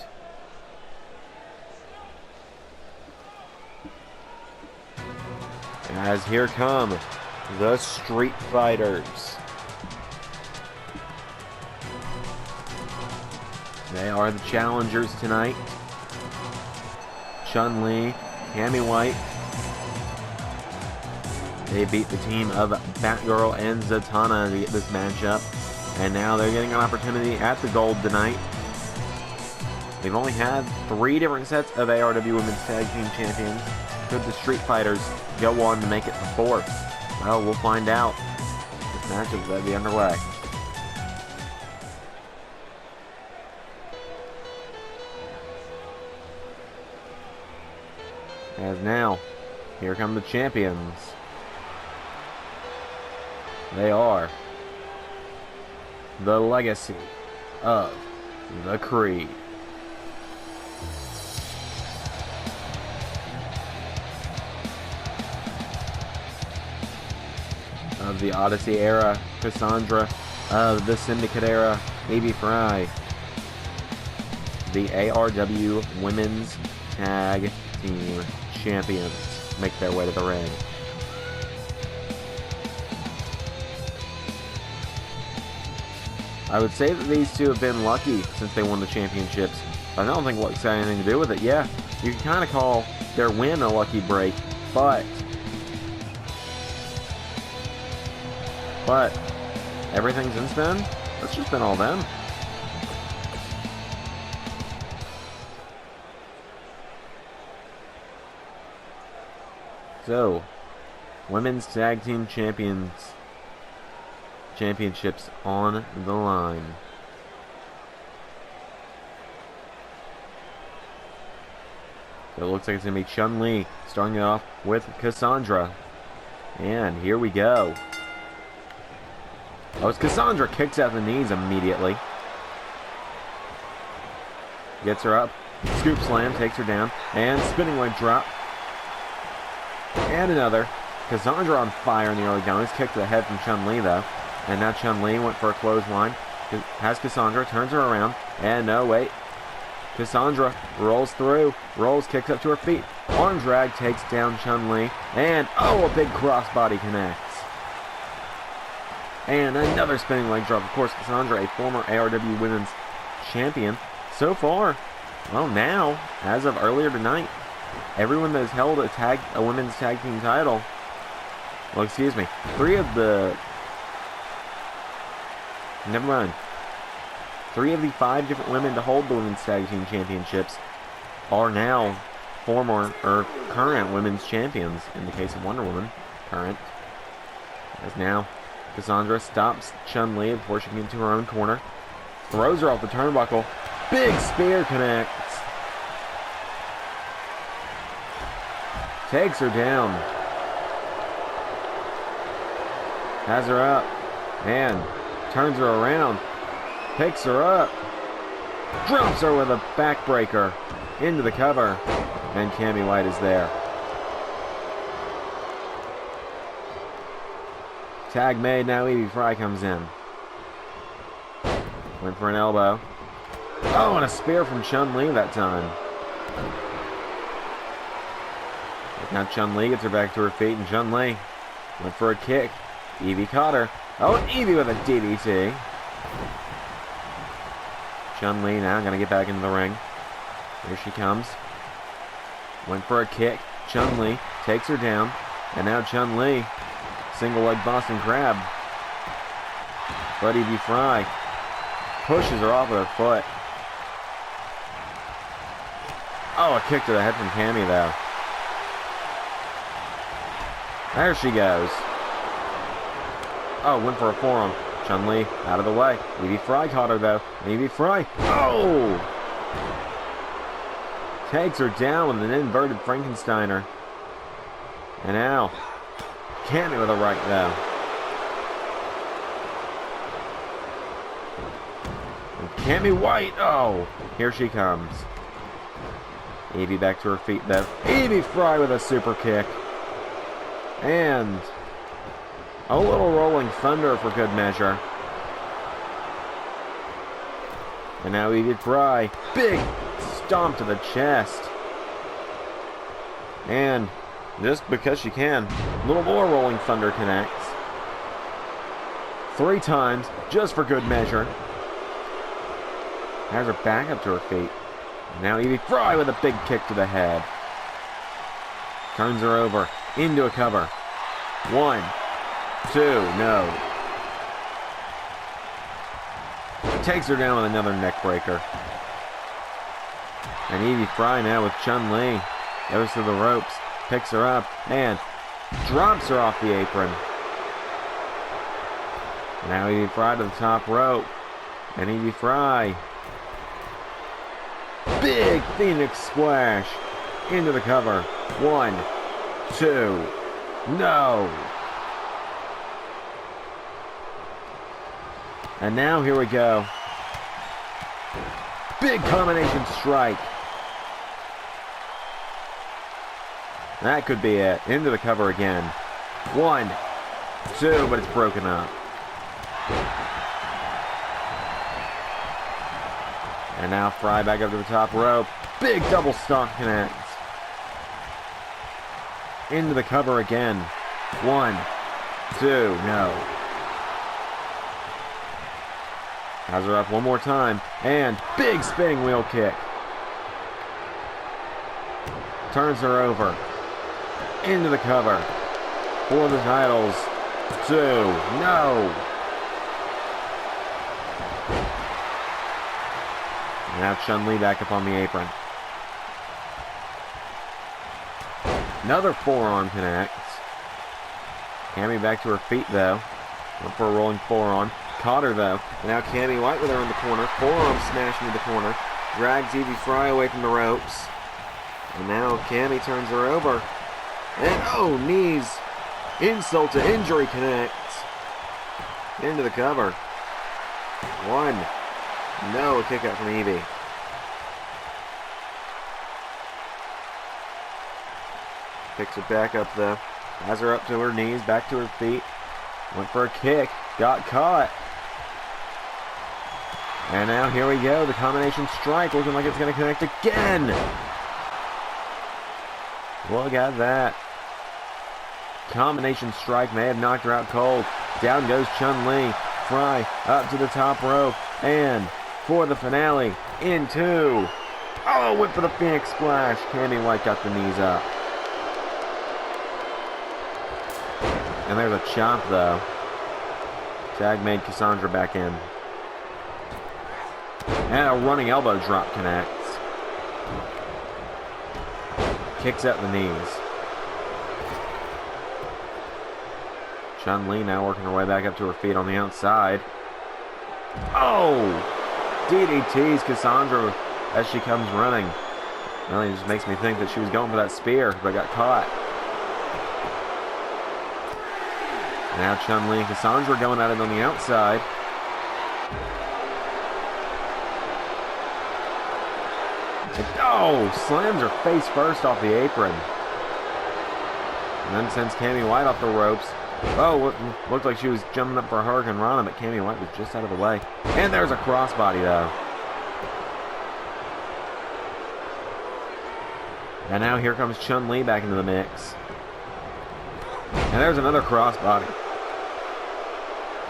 As here come the Street Fighters. They are the challengers tonight. Chun-Li, Cammy White. They beat the team of Batgirl and Zatanna to get this matchup. And now they're getting an opportunity at the gold tonight. They've only had 3 different sets of ARW Women's Tag Team Champions. Could the Street Fighters go on to make it the 4th? Well, we'll find out. This match is going to be underway. As now, here come the champions. They are the Legacy of the Creed. Of the Odyssey era, Cassandra. Of the Syndicate era, Baby Fry. The ARW Women's Tag Team Champions make their way to the ring. I would say that these two have been lucky since they won the championships. I don't think luck's got anything to do with it. Yeah, you can kind of call their win a lucky break, but everything since then, that's just been all them. So, Women's Tag Team Championships on the line. So it looks like it's going to be Chun-Li starting it off with Cassandra. And here we go. Oh, it's Cassandra. Kicks out the knees immediately. Gets her up. Scoop slam. Takes her down. And spinning leg drop. And another. Cassandra on fire in the early goings. Kick to the head from Chun-Li, though. And now Chun-Li went for a clothesline. Has Cassandra. Turns her around. And no, wait. Cassandra rolls through. Rolls. Kicks up to her feet. Arm drag. Takes down Chun-Li. And, oh, a big crossbody connects. And another spinning leg drop. Of course, Cassandra, a former ARW Women's Champion. So far, well, now, as of earlier tonight, everyone that has held a Women's Tag Team title, well, excuse me, 3 of the 5 different women to hold the Women's Tag Team Championships are now former or current Women's Champions. In the case of Wonder Woman, current. As now, Cassandra stops Chun-Li before she can get into her own corner. Throws her off the turnbuckle. Big spear connects. Takes her down. Has her up. And turns her around. Picks her up. Drops her with a backbreaker into the cover. And Cammy White is there. Tag made, now Evie Fry comes in. Went for an elbow. Oh, and a spear from Chun-Li that time. But now Chun-Li gets her back to her feet, and Chun-Li went for a kick. Evie caught her. Oh, and Evie with a DDT. Chun-Li now going to get back into the ring. Here she comes. Went for a kick. Chun-Li takes her down. And now Chun-Li, single leg Boston Crab. Buddy V. Fry pushes her off with her foot. Oh, a kick to the head from Cammy though. There she goes. Oh, went for a forearm. Chun-Li out of the way. Evie Fry caught her though. Evie Fry. Oh! Takes her down with an inverted Frankensteiner. And now, Cammy with a right though. And Cammy White. Oh, here she comes. Evie back to her feet though. Evie Fry with a super kick. And a little rolling thunder for good measure. And now Evie Fry. Big stomp to the chest. And just because she can, a little more rolling thunder connects. 3 times, just for good measure. Has her back up to her feet. And now Evie Fry with a big kick to the head. Turns her over into a cover. 1, 2, no. Takes her down with another neck breaker. And Evie Fry now with Chun-Li. Goes to the ropes. Picks her up and drops her off the apron. Now Evie Fry to the top rope. And Evie Fry. Big Phoenix splash into the cover. 1, 2, no. And now here we go. Big combination strike. That could be it. Into the cover again. 1, 2, but it's broken up. And now Fry back up to the top rope. Big double stomp connects. Into the cover again. 1, 2, no. Has her up one more time. And big spinning wheel kick. Turns her over. Into the cover. For the titles. 2, no. Now Chun-Li back up on the apron. Another forearm connects. Cammy back to her feet though. Went for a rolling forearm. Caught her though. And now Cammy White with her in the corner. Forearm smash into the corner. Drags Evie Fry away from the ropes. And now Cammy turns her over. And oh, knees. Insult to injury connects. Into the cover. 1. No, a kick out from Evie. Picks her back up though. Has her up to her knees, back to her feet. Went for a kick. Got caught. And now here we go. The combination strike looking like it's going to connect again. Look at that. Combination strike may have knocked her out cold. Down goes Chun-Li. Fry up to the top rope. And for the finale, in 2. Oh, went for the Phoenix Splash. Cammy White got the knees up. And there's a chop, though. Tag made Cassandra back in. And a running elbow drop connects. Kicks at the knees. Chun-Li now working her way back up to her feet on the outside. Oh! DDTs Cassandra as she comes running. Really just makes me think that she was going for that spear, but got caught. Now Chun-Li and Cassandra going at it on the outside. Oh, slams her face first off the apron. And then sends Cammy White off the ropes. Oh, looked like she was jumping up for a Hurricane Rana, but Cammy White was just out of the way. And there's a crossbody, though. And now here comes Chun-Li back into the mix. And there's another crossbody.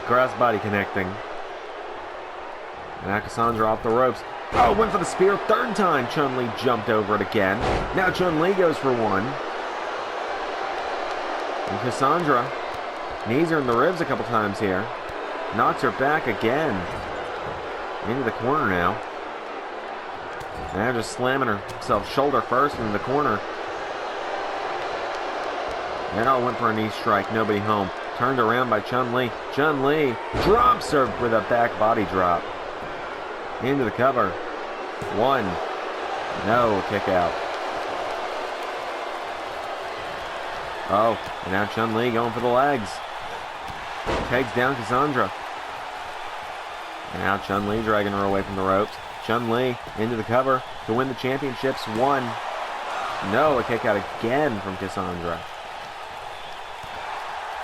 Crossbody connecting. Now Cassandra off the ropes. Oh, went for the spear third time. Chun-Li jumped over it again. Now Chun-Li goes for one. And Cassandra knees her in the ribs a couple times here. Knocks her back again. Into the corner now. Now just slamming herself shoulder first into the corner. And went for a knee strike. Nobody home. Turned around by Chun-Li. Chun-Li drops her with a back body drop. Into the cover. One. No, kick out. Oh, and now Chun-Li going for the legs. Takes down Cassandra. And now Chun-Li dragging her away from the ropes. Chun-Li into the cover to win the championships. One. No, a kick out again from Cassandra.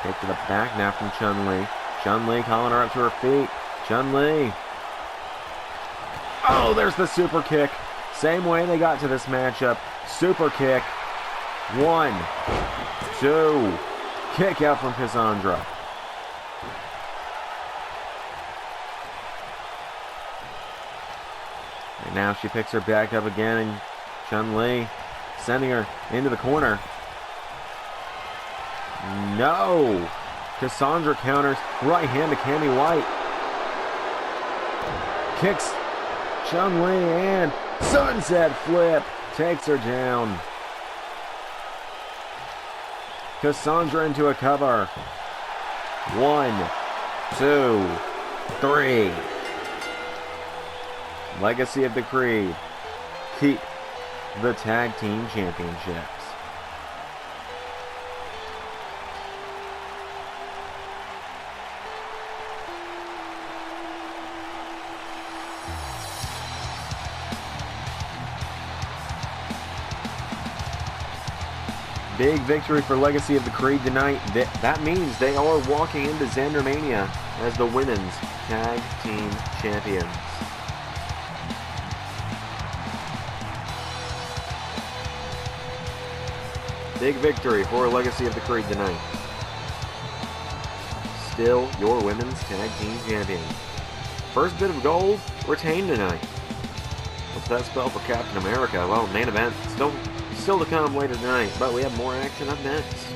Kick to the back now from Chun-Li. Chun-Li calling her up to her feet. Chun-Li. Oh, there's the super kick. Same way they got to this matchup. Super kick. One. Two. Kick out from Cassandra. And now she picks her back up again, and Chun-Li sending her into the corner. No! Cassandra counters. Right hand to Cammy White. Kicks Chun-Li and sunset flip. Takes her down. Cassandra into a cover. 1, 2, 3. Legacy of the Creed keep the tag team championships. Big victory for Legacy of the Creed tonight. That means they are walking into ZanderMania as the women's tag team champions. Big victory for Legacy of the Creed tonight. Still your women's tag team champion. First bit of gold retained tonight. What's that spell for Captain America? Well, main event still to come later tonight, but we have more action up next.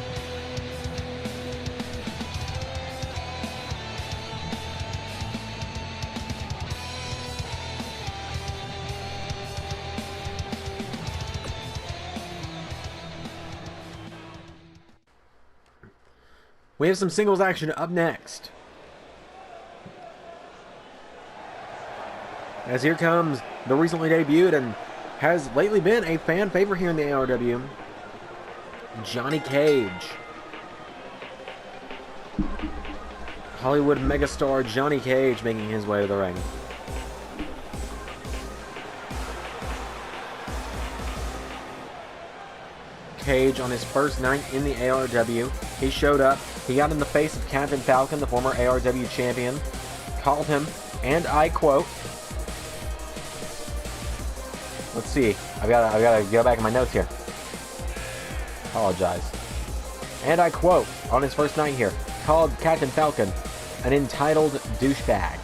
We have some singles action up next. As here comes the recently debuted and has lately been a fan favorite here in the ARW, Johnny Cage. Hollywood megastar Johnny Cage making his way to the ring. Cage on his first night in the ARW. He showed up. He got in the face of Captain Falcon, the former ARW champion. Called him, and I quote, let's see. I've got to go back in my notes here. Apologize. And I quote, on his first night here, called Captain Falcon an entitled douchebag.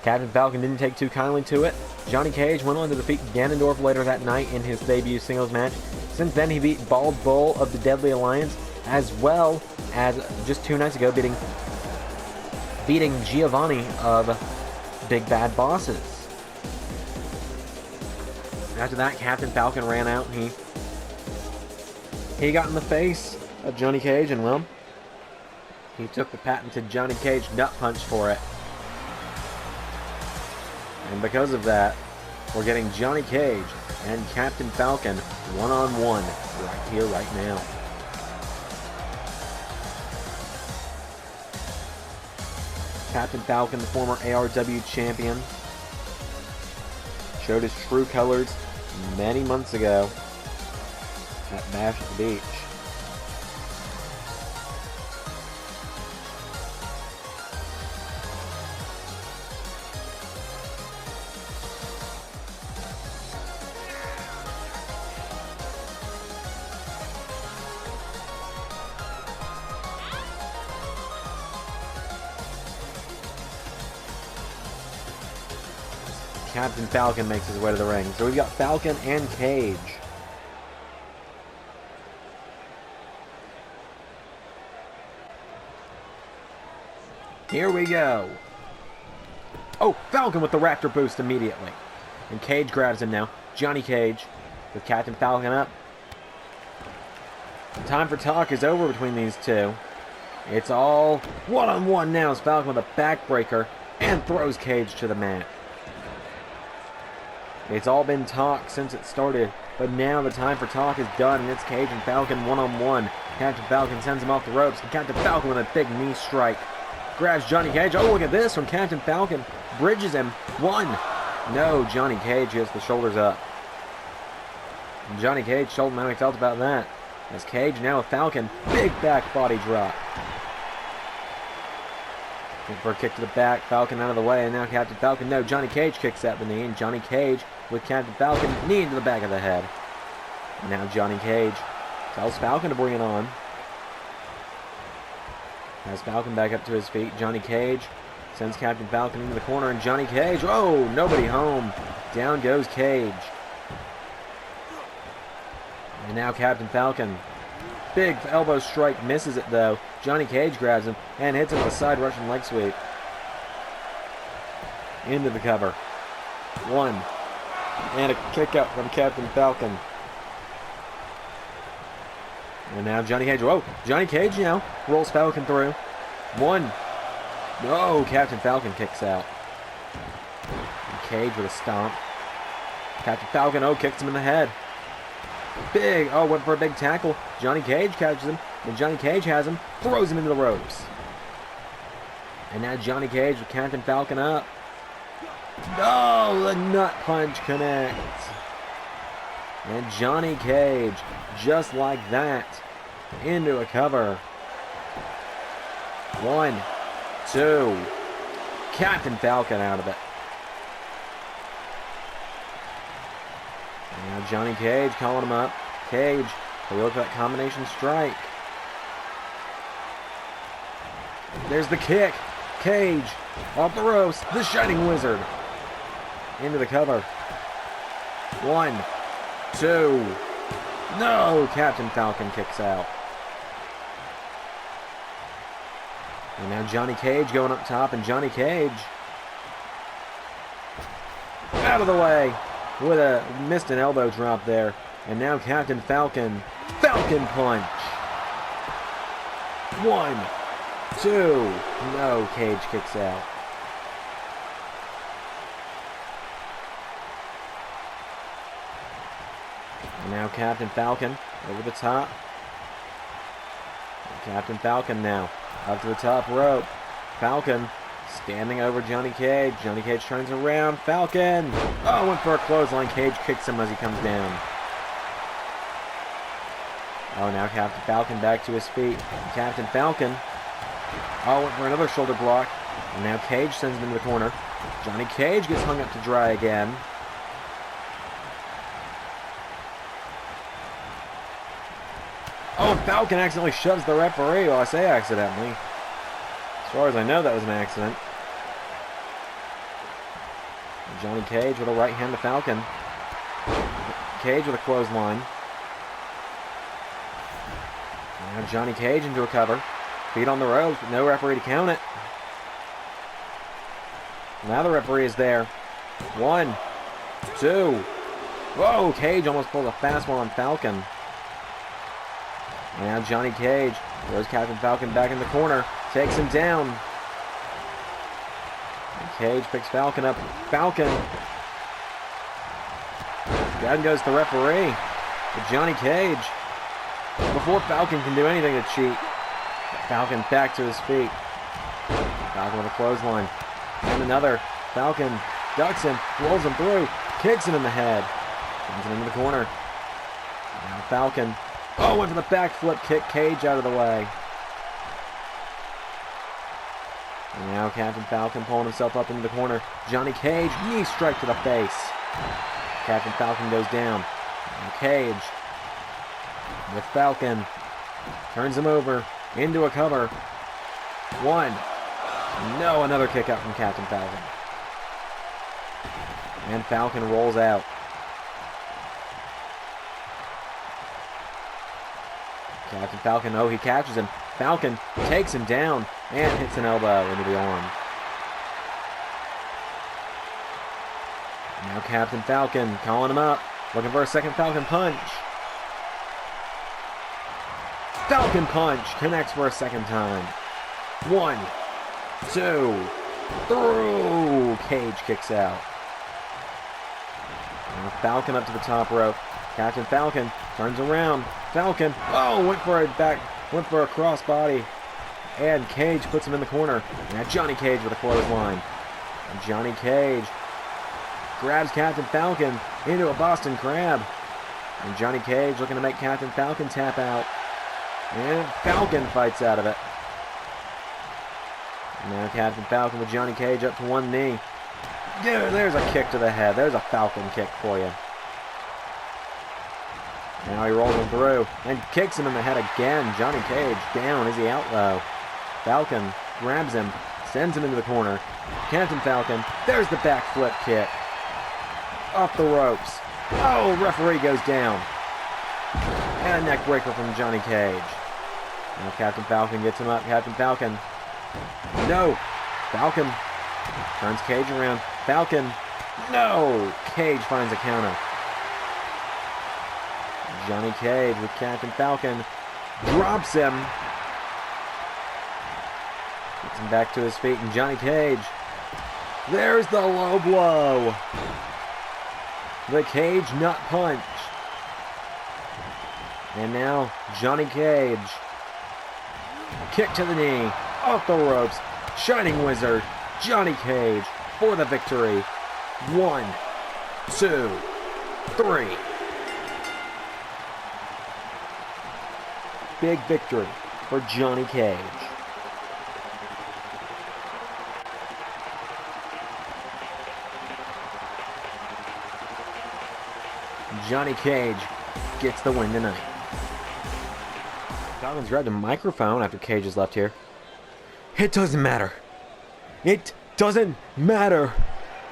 Captain Falcon didn't take too kindly to it. Johnny Cage went on to defeat Ganondorf later that night in his debut singles match. Since then, he beat Bald Bull of the Deadly Alliance, as well as just 2 nights ago beating Giovanni of Big Bad Bosses. After that, Captain Falcon ran out and he got in the face of Johnny Cage, and well, he took the patented Johnny Cage nut punch for it. And because of that, we're getting Johnny Cage and Captain Falcon one-on-one right here, right now. Captain Falcon, the former ARW champion, showed his true colors many months ago at Bash at the Beach. Captain Falcon makes his way to the ring. So we've got Falcon and Cage. Here we go. Oh, Falcon with the Raptor boost immediately. And Cage grabs him now. Johnny Cage with Captain Falcon up. The time for talk is over between these two. It's all one-on-one now as Falcon with a backbreaker and throws Cage to the mat. It's all been talk since it started, but now the time for talk is done, and it's Cage and Falcon one-on-one. Captain Falcon sends him off the ropes, and Captain Falcon with a big knee strike. Grabs Johnny Cage. Oh, look at this from Captain Falcon. Bridges him. One. No, Johnny Cage gets the shoulders up. And Johnny Cage told him how he felt about that. As Cage now with Falcon. Big back body drop. Looking for a kick to the back. Falcon out of the way. And now Captain Falcon. No, Johnny Cage kicks at the knee. And Johnny Cage with Captain Falcon. Knee into the back of the head. And now Johnny Cage tells Falcon to bring it on. Has Falcon back up to his feet. Johnny Cage sends Captain Falcon into the corner, and Johnny Cage, oh, nobody home. Down goes Cage. And now Captain Falcon. Big elbow strike, misses it though. Johnny Cage grabs him and hits him with a side Russian leg sweep. Into the cover. One. And a kick out from Captain Falcon. And now Johnny Cage, whoa, Johnny Cage now rolls Falcon through. One. No, Captain Falcon kicks out. And Cage with a stomp. Captain Falcon, oh, kicks him in the head. Big, oh, went for a big tackle. Johnny Cage catches him, and Johnny Cage has him, throws him into the ropes. And now Johnny Cage with Captain Falcon up. Oh, the nut punch connects. And Johnny Cage, just like that, into a cover. One, two. Captain Falcon out of it. And now Johnny Cage calling him up. Cage, they look for that combination strike. There's the kick. Cage, off the ropes. The Shining Wizard. Into the cover. One, two. No, Captain Falcon kicks out. And now Johnny Cage going up top, and Johnny Cage out of the way with a missed an elbow drop there. And now Captain Falcon, Falcon punch. One, two. No, Cage kicks out. And now Captain Falcon over the top. And Captain Falcon now up to the top rope. Falcon standing over Johnny Cage. Johnny Cage turns around. Falcon. Oh, went for a clothesline. Cage kicks him as he comes down. Oh, now Captain Falcon back to his feet. Captain Falcon. Oh, went for another shoulder block. And now Cage sends him into the corner. Johnny Cage gets hung up to dry again. Oh, Falcon accidentally shoves the referee. Well, I say accidentally. As far as I know, that was an accident. Johnny Cage with a right hand to Falcon. Cage with a clothesline. Now Johnny Cage into a cover. Feet on the ropes, but no referee to count it. Now the referee is there. One, two. Whoa, Cage almost pulled a fast one on Falcon. And now Johnny Cage throws Captain Falcon back in the corner. Takes him down. And Cage picks Falcon up. Falcon. Down goes the referee. But Johnny Cage. Before Falcon can do anything to cheat. Falcon back to his feet. Falcon with a clothesline. And another. Falcon ducks him. Rolls him through. Kicks him in the head. Sends him into the corner. Now Falcon. Oh, went for the backflip kick. Cage out of the way. And now Captain Falcon pulling himself up into the corner. Johnny Cage, knee strike to the face. Captain Falcon goes down. And Cage with Falcon. Turns him over into a cover. One. No, another kick out from Captain Falcon. And Falcon rolls out. Captain Falcon, oh, he catches him. Falcon takes him down and hits an elbow into the arm. Now Captain Falcon calling him up, looking for a second Falcon punch. Falcon punch connects for a second time. 1, 2, through. Cage kicks out. Now Falcon up to the top rope. Captain Falcon turns around. Falcon, oh, went for a crossbody. And Cage puts him in the corner. Now Johnny Cage with a clothesline. And Johnny Cage grabs Captain Falcon into a Boston Crab. And Johnny Cage looking to make Captain Falcon tap out. And Falcon fights out of it. Now Captain Falcon with Johnny Cage up to one knee. Yeah, there's a kick to the head. There's a Falcon kick for you. Now he rolls him through and kicks him in the head again. Johnny Cage down. Is he out though? Falcon grabs him, sends him into the corner. Captain Falcon, there's the backflip kick. Off the ropes. Oh, referee goes down. And a neck breaker from Johnny Cage. Now Captain Falcon gets him up. Captain Falcon. No. Falcon turns Cage around. Falcon. No. Cage finds a counter. Johnny Cage with Captain Falcon. Drops him. Gets him back to his feet. And Johnny Cage. There's the low blow. The Cage nut punch. And now Johnny Cage. Kick to the knee. Off the ropes. Shining Wizard. Johnny Cage for the victory. 1, 2, 3. Big victory for Johnny Cage. Johnny Cage gets the win tonight. Falcon's grabbed a microphone after Cage has left here. It doesn't matter. It doesn't matter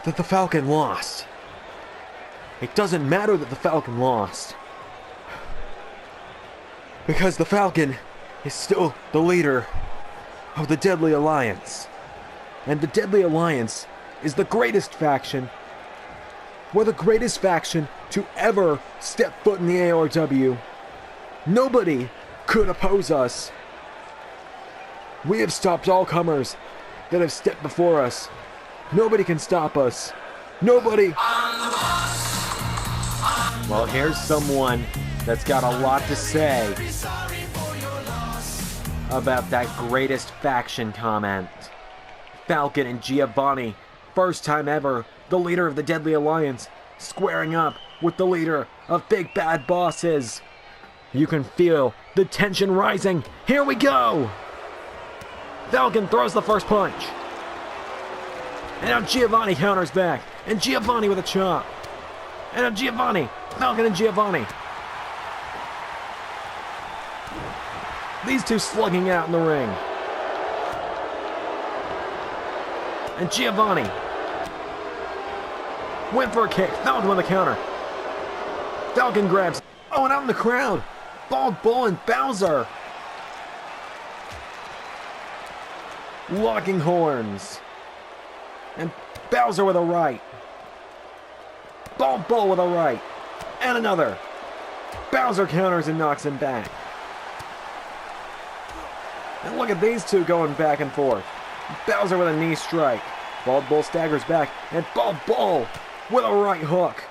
that the Falcon lost. It doesn't matter that the Falcon lost. Because the Falcon is still the leader of the Deadly Alliance. And the Deadly Alliance is the greatest faction. We're the greatest faction to ever step foot in the ARW. Nobody could oppose us. We have stopped all comers that have stepped before us. Nobody can stop us. Nobody. Well, here's someone that's got a lot to say about that greatest faction comment. Falcon and Giovanni, first time ever, the leader of the Deadly Alliance, squaring up with the leader of Big Bad Bosses. You can feel the tension rising. Here we go! Falcon throws the first punch. And now Giovanni counters back. And Giovanni with a chop. And now Giovanni. Falcon and Giovanni. These two slugging out in the ring. And Giovanni went for a kick. Falcon with a counter. Falcon grabs. Oh, and out in the crowd. Bald Bull and Bowser. Locking horns. And Bowser with a right. Bald Bull with a right. And another. Bowser counters and knocks him back. And look at these two going back and forth. Bowser with a knee strike. Bald Bull staggers back. And Bald Bull with a right hook.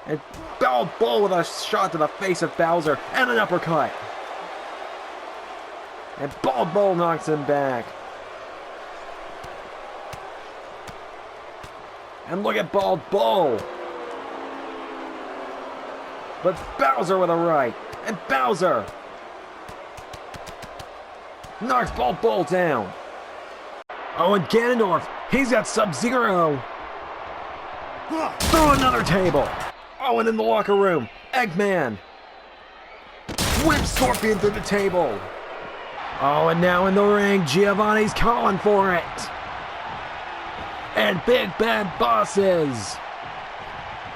And Bald Bull with a shot to the face of Bowser. And an uppercut. And Bald Bull knocks him back. And look at Bald Bull. But Bowser with a right. And Bowser knocks Bald Bull down. Oh, and Ganondorf, he's got Sub-Zero. Through another table. Oh, and in the locker room, Eggman whips Scorpion through the table. Oh, and now in the ring, Giovanni's calling for it. and Big Bad Bosses.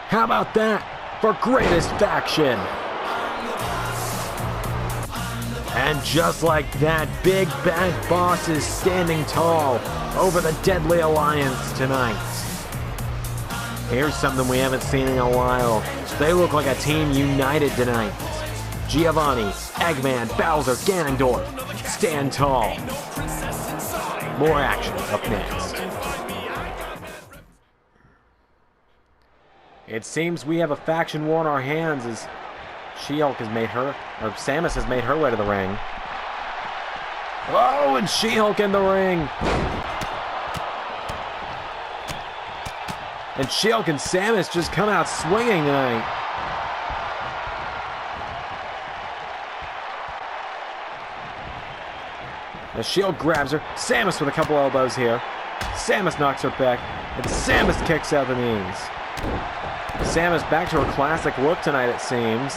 How about that for greatest faction? And just like that, Big Bad Boss is standing tall over the Deadly Alliance tonight. Here's something we haven't seen in a while. They look like a team united tonight. Giovanni, Eggman, Bowser, Ganondorf, stand tall. More action up next. It seems we have a faction war on our hands as She-Hulk has made her, or Samus has made her way to the ring. Oh, and She-Hulk in the ring. And She-Hulk and Samus just come out swinging tonight. As She-Hulk grabs her, Samus with a couple elbows here. Samus knocks her back, and Samus kicks out the knees. Samus back to her classic look tonight, it seems.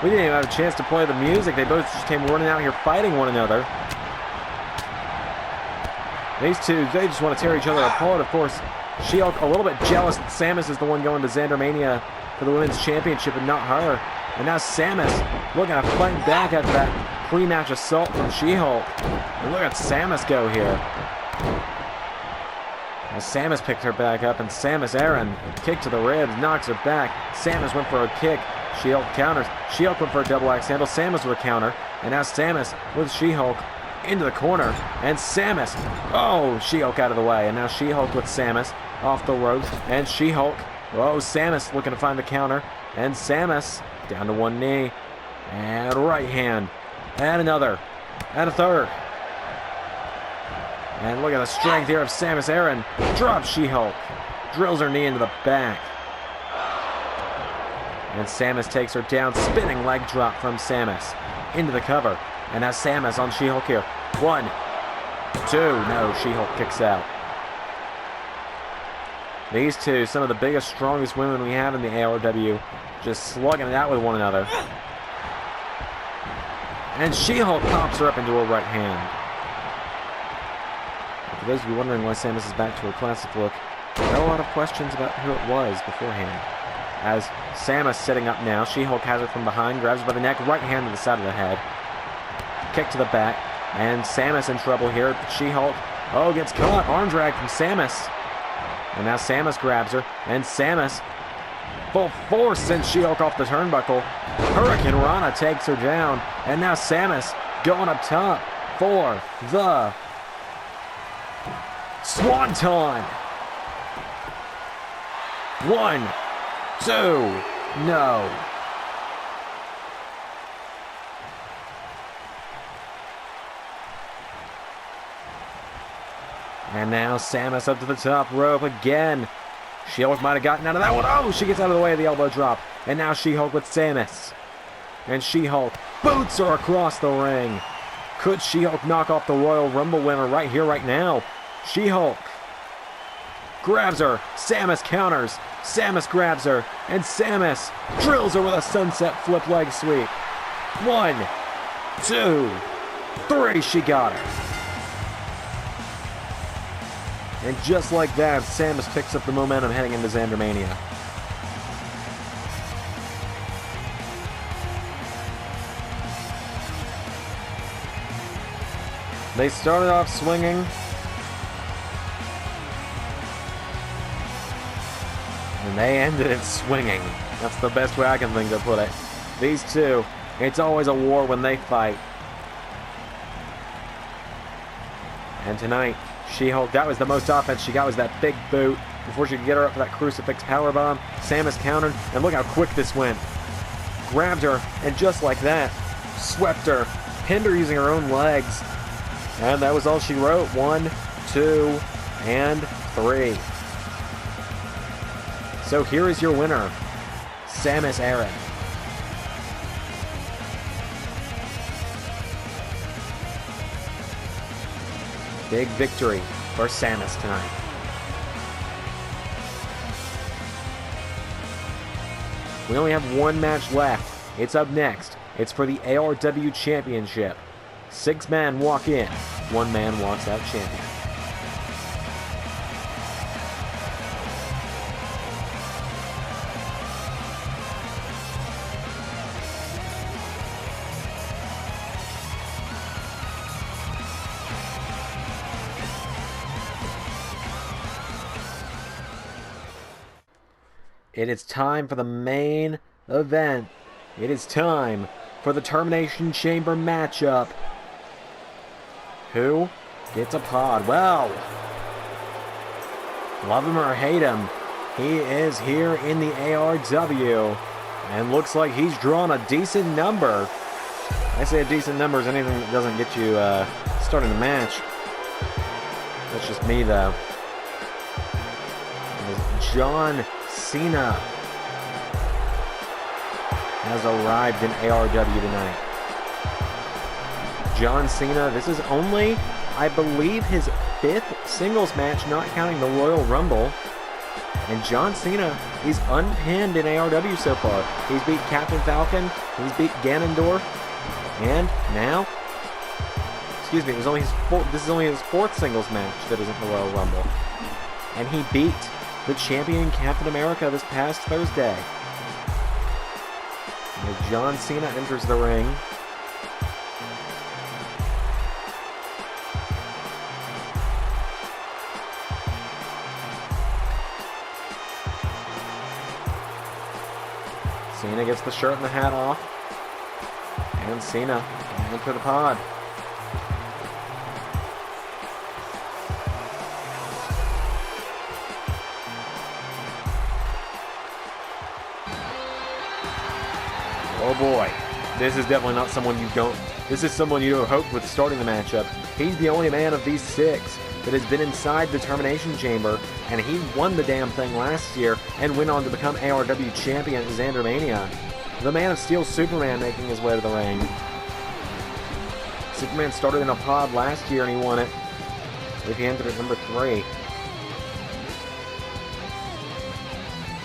We didn't even have a chance to play the music. They both just came running out here fighting one another. These two, they just want to tear each other apart. Of course, She-Hulk a little bit jealous that Samus is the one going to ZanderMania for the Women's Championship and not her. And now Samus looking to fight back after that pre-match assault from She-Hulk. And look at Samus go here. As Samus picked her back up, and Samus Aran kick to the ribs, knocks her back. Samus went for a kick. She-Hulk counters. She-Hulk went for a double axe handle. Samus with a counter. And now Samus with She-Hulk into the corner. And Samus, oh, She-Hulk out of the way. And now She-Hulk with Samus off the ropes. And She-Hulk, oh, Samus looking to find the counter. And Samus down to one knee. And right hand. And another. And a third. And look at the strength here of Samus Aran. Drops She-Hulk. Drills her knee into the back. And Samus takes her down. Spinning leg drop from Samus. Into the cover. And now Samus on She-Hulk here. 1, 2. No, She-Hulk kicks out. These two, some of the biggest, strongest women we have in the ARW, just slugging it out with one another. And She-Hulk pops her up into her right hand. For those of you wondering why Samus is back to her classic look, there are a lot of questions about who it was beforehand. As Samus sitting up now, She-Hulk has her from behind, grabs her by the neck, right hand to the side of the head. Kick to the back, and Samus in trouble here. She-Hulk, oh, gets caught, arm drag from Samus. And now Samus grabs her, and Samus, full force, sends She-Hulk off the turnbuckle. Hurricane Rana takes her down, and now Samus going up top for the Swanton. 1, 2, no. And now Samus up to the top rope again. She-Hulk might have gotten out of that one. Oh, she gets out of the way of the elbow drop. And now She-Hulk with Samus. And She-Hulk boots her across the ring. Could She-Hulk knock off the Royal Rumble winner right here, right now? She-Hulk grabs her. Samus counters. Samus grabs her. And Samus drills her with a sunset flip leg sweep. 1, 2, 3. She got her. And just like that, Samus picks up the momentum heading into ZanderMania. They started off swinging. And they ended it swinging. That's the best way I can think to put it. These two, it's always a war when they fight. And tonight, She-Hulk, that was the most offense she got, was that big boot before she could get her up for that crucifix powerbomb. Samus countered, and look how quick this went. Grabbed her, and just like that, swept her, pinned her using her own legs. And that was all she wrote. 1, 2, and 3. So here is your winner, Samus Aran. Big victory for Samus tonight. We only have one match left. It's up next. It's for the ARW Championship. 6 men walk in, 1 man walks out champion. It is time for the main event. It is time for the Termination Chamber matchup. Who gets a pod? Well, love him or hate him, he is here in the ARW, and looks like he's drawn a decent number. I say a decent number is anything that doesn't get you starting the match. That's just me, though. As John Cena has arrived in ARW tonight. John Cena, this is only, I believe, his 5th singles match, not counting the Royal Rumble. And John Cena, he's unpinned in ARW so far. He's beat Captain Falcon, he's beat Ganondorf, and now, excuse me, this is only his 4th singles match that isn't the Royal Rumble. And he beat the champion Captain America this past Thursday. As John Cena enters the ring, Cena gets the shirt and the hat off, and Cena can enter the pod. Oh boy, this is definitely not someone you don't. This is someone you hope with starting the matchup. He's the only man of these 6 that has been inside the Termination Chamber, and he won the damn thing last year and went on to become ARW champion at ZanderMania. The Man of Steel Superman making his way to the ring. Superman started in a pod last year and he won it. If he entered at number 3.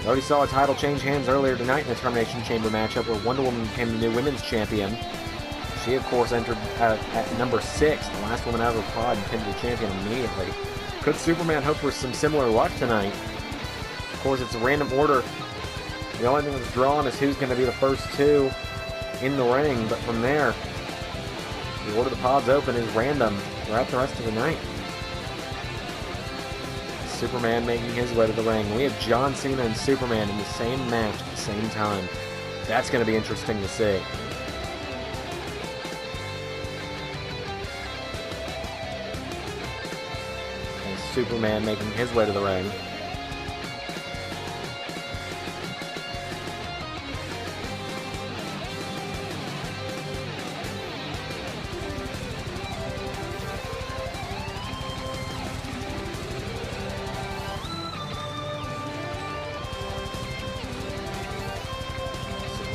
We already saw a title change hands earlier tonight in the Termination Chamber matchup where Wonder Woman became the new women's champion. She, of course, entered at number 6, the last woman out of her pod, and pinned the champion immediately. Could Superman hope for some similar luck tonight? Of course, it's a random order. The only thing that's drawn is who's going to be the first 2 in the ring, but from there, the order the pods open is random throughout the rest of the night. Superman making his way to the ring. We have John Cena and Superman in the same match at the same time. That's going to be interesting to see. And Superman making his way to the ring.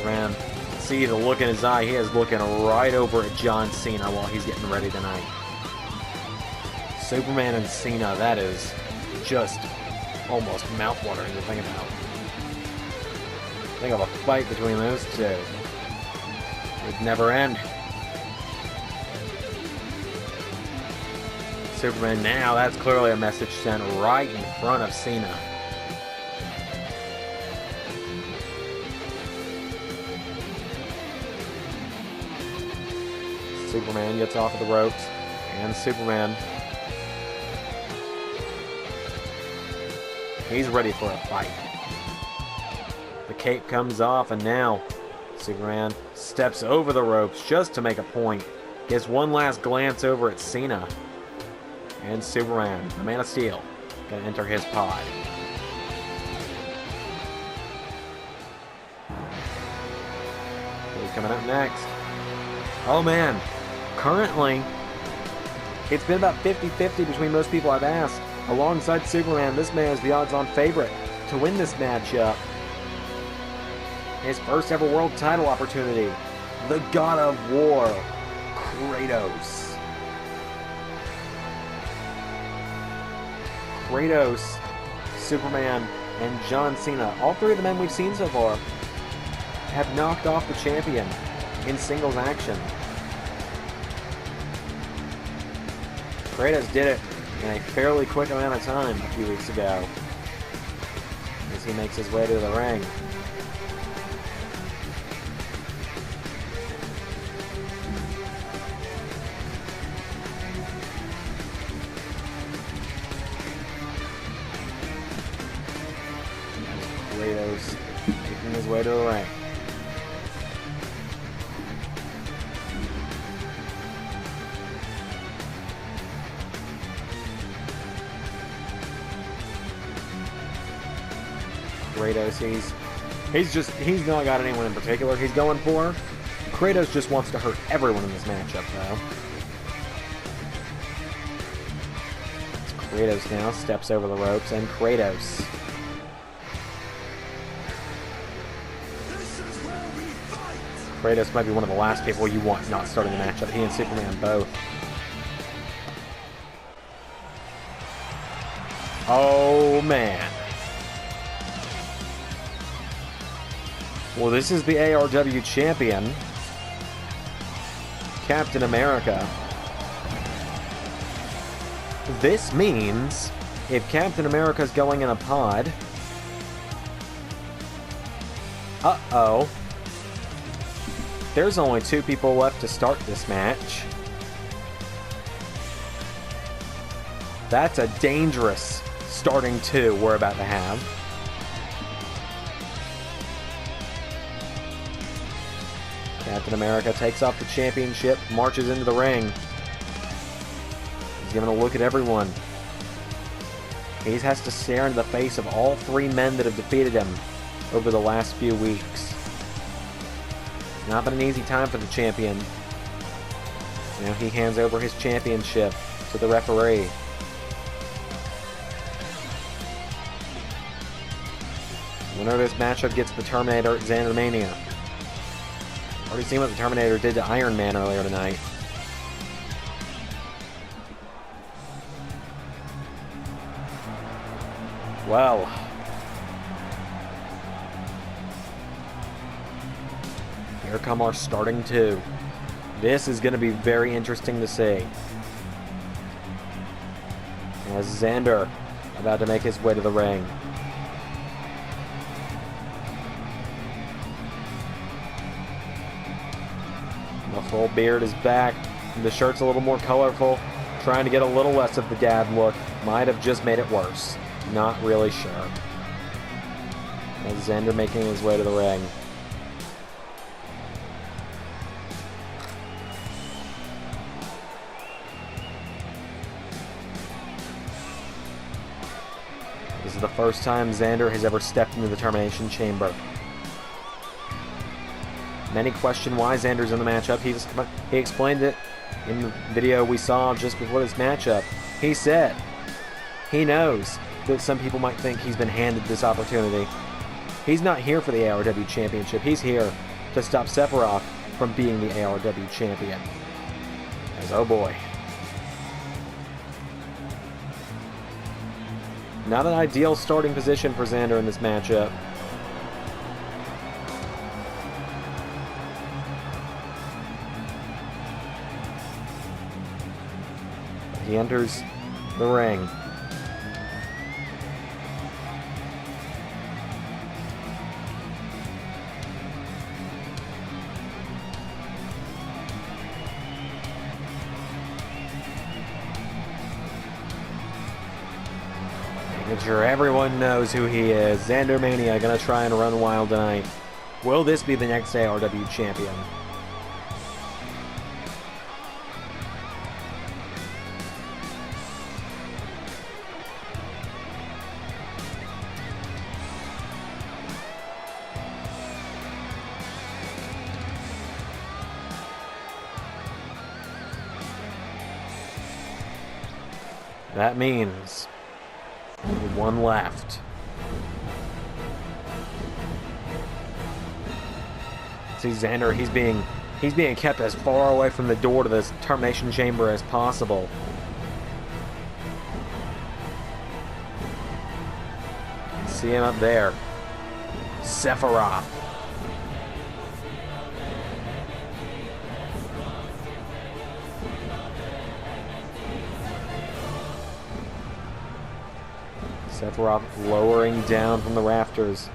Man, see the look in his eye. He is looking right over at John Cena while he's getting ready tonight. Superman and Cena, that is just almost mouth-watering to think about. Think of a fight between those 2. It'd never end. Superman now, that's clearly a message sent right in front of Cena. Superman gets off of the ropes, and Superman, he's ready for a fight. The cape comes off, and now Superman steps over the ropes just to make a point. Gets one last glance over at Cena, and Superman, the Man of Steel, gonna enter his pod. Who's coming up next? Oh man. Currently, it's been about 50-50 between most people I've asked. Alongside Superman, this man is the odds-on favorite to win this matchup. His first ever world title opportunity. The God of War, Kratos. Kratos, Superman, and John Cena, all 3 of the men we've seen so far, have knocked off the champion in singles action. Kratos did it in a fairly quick amount of time a few weeks ago as he makes his way to the ring. Kratos way to the ring. Kratos, he's not got anyone in particular he's going for. Kratos just wants to hurt everyone in this matchup, though. Kratos now steps over the ropes, and Kratos. Kratos might be one of the last people you want not starting the matchup. He and Superman both. Oh, man. Well, this is the ARW champion, Captain America. This means if Captain America's going in a pod... Uh-oh. There's only 2 people left to start this match. That's a dangerous starting 2 we're about to have. Captain America takes off the championship, marches into the ring. He's giving a look at everyone. He has to stare into the face of all 3 men that have defeated him over the last few weeks. It's not been an easy time for the champion. Now he hands over his championship to the referee. Winner of this matchup gets the Terminator at ZanderMania. Already seen what the Terminator did to Iron Man earlier tonight. Well. Here come our starting 2. This is going to be very interesting to see. As Zander about to make his way to the ring. The full beard is back. The shirt's a little more colorful. Trying to get a little less of the dad look. Might have just made it worse. Not really sure. As Zander making his way to the ring. This is the first time Zander has ever stepped into the Termination Chamber. Many question why Zander's in the matchup. He explained it in the video we saw just before this matchup. He said he knows that some people might think he's been handed this opportunity. He's not here for the ARW Championship. He's here to stop Sephiroth from being the ARW Champion. As oh boy. Not an ideal starting position for Zander in this matchup. He enters the ring. Making sure everyone knows who he is. ZanderMania gonna try and run wild tonight. Will this be the next ARW champion? That means only 1 left. See Zander, he's being kept as far away from the door to this Termination Chamber as possible. See him up there. Sephiroth. Sephiroth lowering down from the rafters.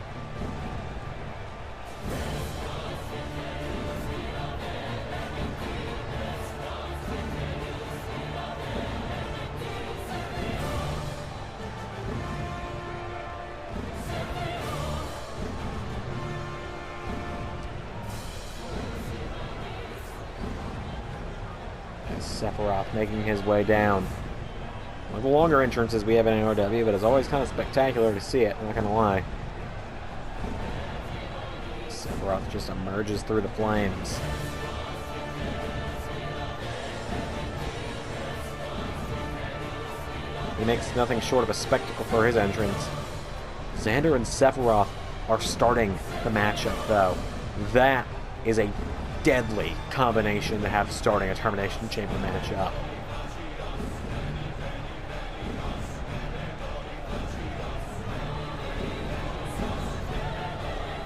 Sephiroth making his way down. One of the longer entrances we have in ARW, but it's always kind of spectacular to see it, I'm not gonna lie. Sephiroth just emerges through the flames. He makes nothing short of a spectacle for his entrance. Zander and Sephiroth are starting the matchup, though. That is a deadly combination to have starting a Termination Chamber matchup.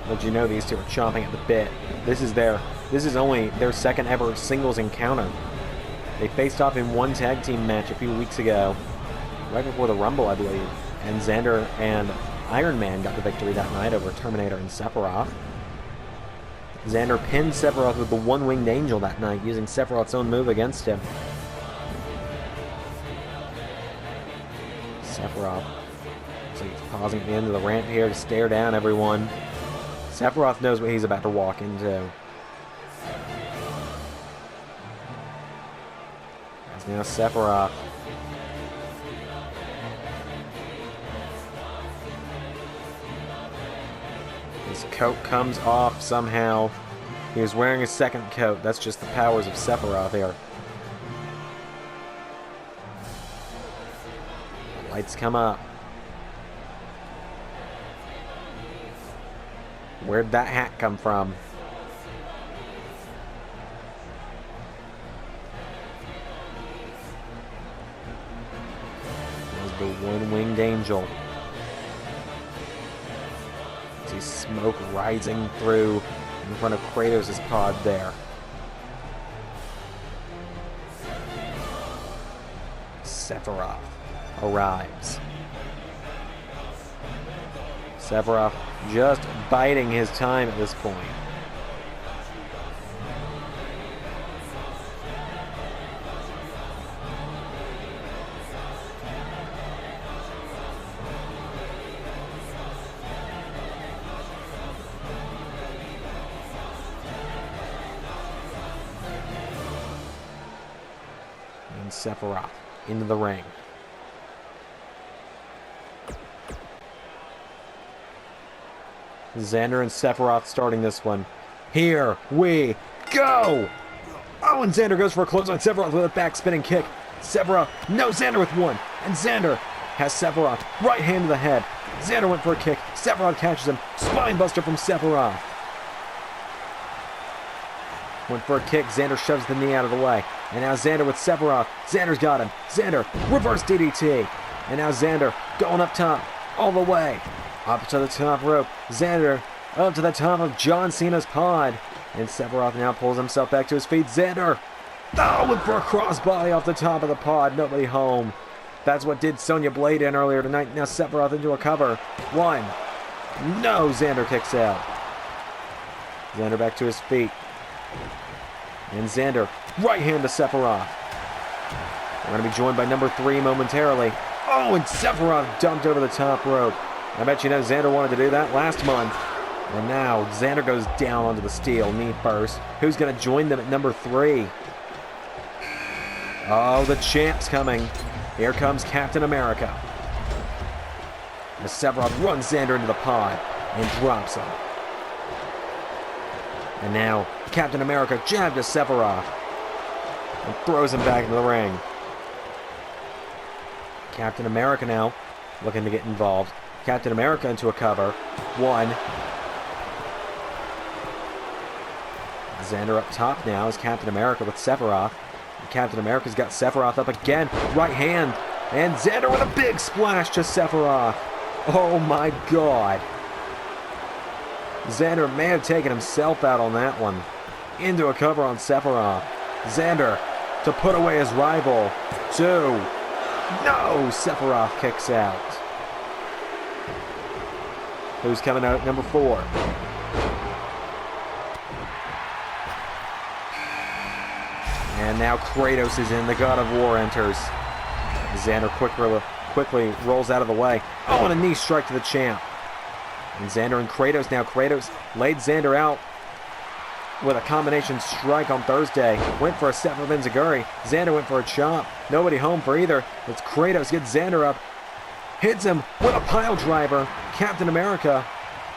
But you know these two are chomping at the bit. This is only their second ever singles encounter. They faced off in one tag team match a few weeks ago, right before the Rumble, I believe. And Zander and Iron Man got the victory that night over Terminator and Sephiroth. Zander pinned Sephiroth with the one-winged angel that night, using Sephiroth's own move against him. Sephiroth, so he's pausing at the end of the ramp here to stare down everyone. Sephiroth knows what he's about to walk into. That's now Sephiroth. His coat comes off somehow. He was wearing a second coat. That's just the powers of Sephiroth here. The lights come up. Where'd that hat come from? There's the one-winged angel. See smoke rising through in front of Kratos' pod there. Sephiroth arrives. Sephiroth just biding his time at this point. And Sephiroth into the ring. Zander and Sephiroth starting this one. Here we go! Oh, and Zander goes for a clothesline. Sephiroth with a back spinning kick. Sephiroth, no, Zander with one. And Zander has Sephiroth right hand to the head. Zander went for a kick. Sephiroth catches him. Spine buster from Sephiroth. Went for a kick. Zander shoves the knee out of the way. And now Zander with Sephiroth. Zander's got him. Zander, reverse DDT. And now Zander going up top all the way. Up to the top rope. Zander up to the top of John Cena's pod. And Sephiroth now pulls himself back to his feet. Zander, oh, went for a crossbody off the top of the pod. Nobody home. That's what did Sonya Blade in earlier tonight. Now Sephiroth into a cover. One. No, Zander kicks out. Zander back to his feet. And Zander, right hand to Sephiroth. We're going to be joined by number 3 momentarily. Oh, and Sephiroth dumped over the top rope. I bet you know Zander wanted to do that last month. And now Zander goes down onto the steel, knee first. Who's going to join them at number 3? Oh, the champ's coming. Here comes Captain America. As Sephiroth runs Zander into the pod and drops him. And now Captain America jabbed to Sephiroth and throws him back into the ring. Captain America now looking to get involved. Captain America into a cover. One. Zander up top now is Captain America with Sephiroth. And Captain America's got Sephiroth up again. Right hand. And Zander with a big splash to Sephiroth. Oh my god. Zander may have taken himself out on that one. Into a cover on Sephiroth. Zander to put away his rival. 2. No! Sephiroth kicks out. Who's coming out at number 4? And now Kratos is in. The God of War enters. Zander quickly rolls out of the way. Oh, and a knee strike to the champ. And Zander and Kratos now. Kratos laid Zander out. with a combination strike on Thursday. Went for a Sephiroth Enziguri. Zander went for a chop. Nobody home for either. It's Kratos gets Zander up. Hits him with a pile driver. Captain America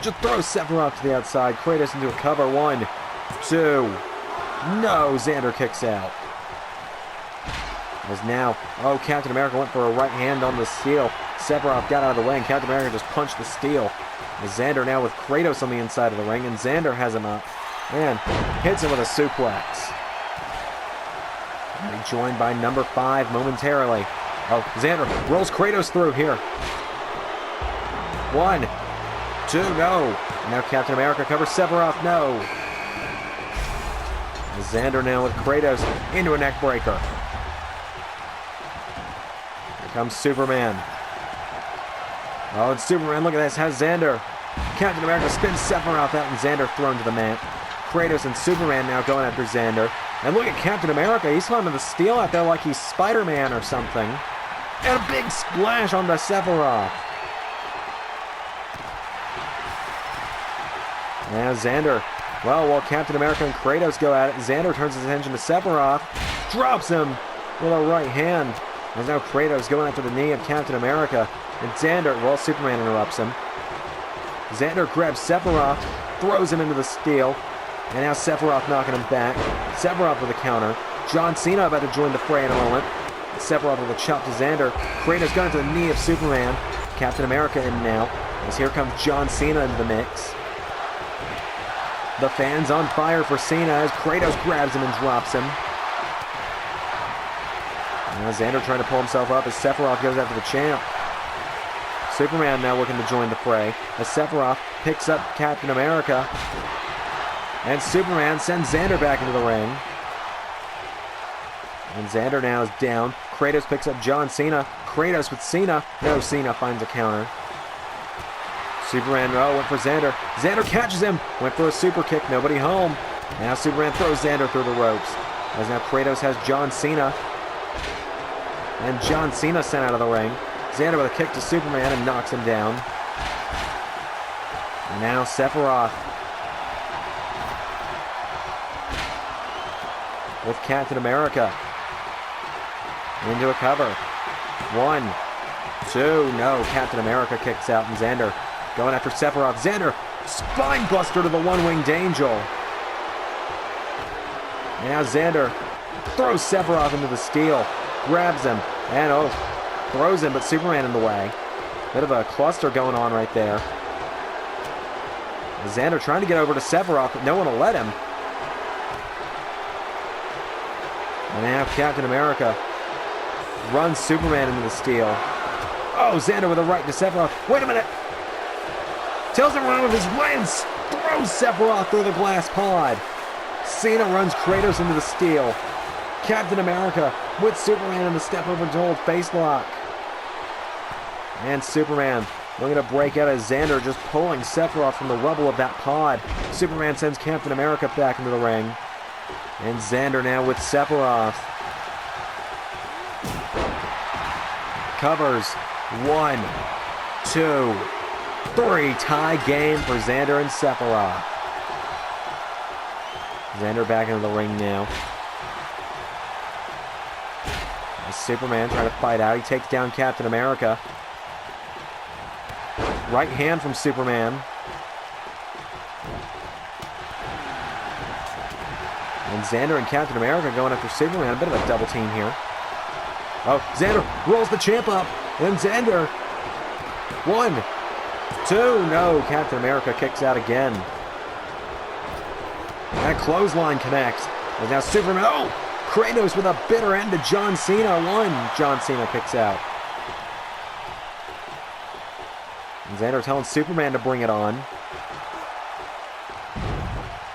just throws Sephiroth to the outside. Kratos into a cover. 1, 2. No, Zander kicks out. As now, Captain America went for a right hand on the steel. Sephiroth got out of the way, and Captain America just punched the steel. As Zander now with Kratos on the inside of the ring, and Zander has him up. And hits him with a suplex. And joined by number 5 momentarily. Zander rolls Kratos through here. 1, 2, no. And now Captain America covers Sephiroth, no. And Zander now with Kratos into a neck breaker. Here comes Superman. It's Superman, look at this, has Zander. Captain America spins Sephiroth out and Zander thrown to the mat. Kratos and Superman now going after Zander. And look at Captain America, he's climbing the steel out there like he's Spider-Man or something. And a big splash onto Sephiroth. Now Zander, while Captain America and Kratos go at it, Zander turns his attention to Sephiroth, drops him with a right hand. As now Kratos going after the knee of Captain America. And Zander, Superman interrupts him. Zander grabs Sephiroth, throws him into the steel. And now Sephiroth knocking him back. Sephiroth with a counter. John Cena about to join the fray in a moment. Sephiroth with a chop to Zander. Kratos going to the knee of Superman. Captain America in now. As here comes John Cena into the mix. The fans on fire for Cena as Kratos grabs him and drops him. Now Zander trying to pull himself up as Sephiroth goes after the champ. Superman now looking to join the fray as Sephiroth picks up Captain America. And Superman sends Zander back into the ring. And Zander now is down. Kratos picks up John Cena. Kratos with Cena. No, Cena finds a counter. Superman went for Zander. Zander catches him. Went for a super kick. Nobody home. Now Superman throws Zander through the ropes. As now Kratos has John Cena. And John Cena sent out of the ring. Zander with a kick to Superman and knocks him down. And now Sephiroth with Captain America into a cover. 1, 2, no. Captain America kicks out and Zander going after Sephiroth. Zander, spine buster to the one-winged angel. And now Zander throws Sephiroth into the steel, grabs him, and throws him, but Superman in the way. Bit of a cluster going on right there. Zander trying to get over to Sephiroth, but no one will let him. And now Captain America runs Superman into the steel. Zander with a right to Sephiroth. Wait a minute! Tells him around with his lance. Throws Sephiroth through the glass pod. Cena runs Kratos into the steel. Captain America with Superman in the step over to hold face lock. And Superman looking to break out as Zander just pulling Sephiroth from the rubble of that pod. Superman sends Captain America back into the ring. And Zander now with Sephiroth. Covers. 1, 2, 3. Tie game for Zander and Sephiroth. Zander back into the ring now. As Superman trying to fight out. He takes down Captain America. Right hand from Superman. And Zander and Captain America going after Superman. A bit of a double team here. Zander rolls the champ up. And Zander. 1, 2. No. Captain America kicks out again. That clothesline connects. And now Superman. Kratos with a bitter end to John Cena. 1. John Cena kicks out. And Zander telling Superman to bring it on.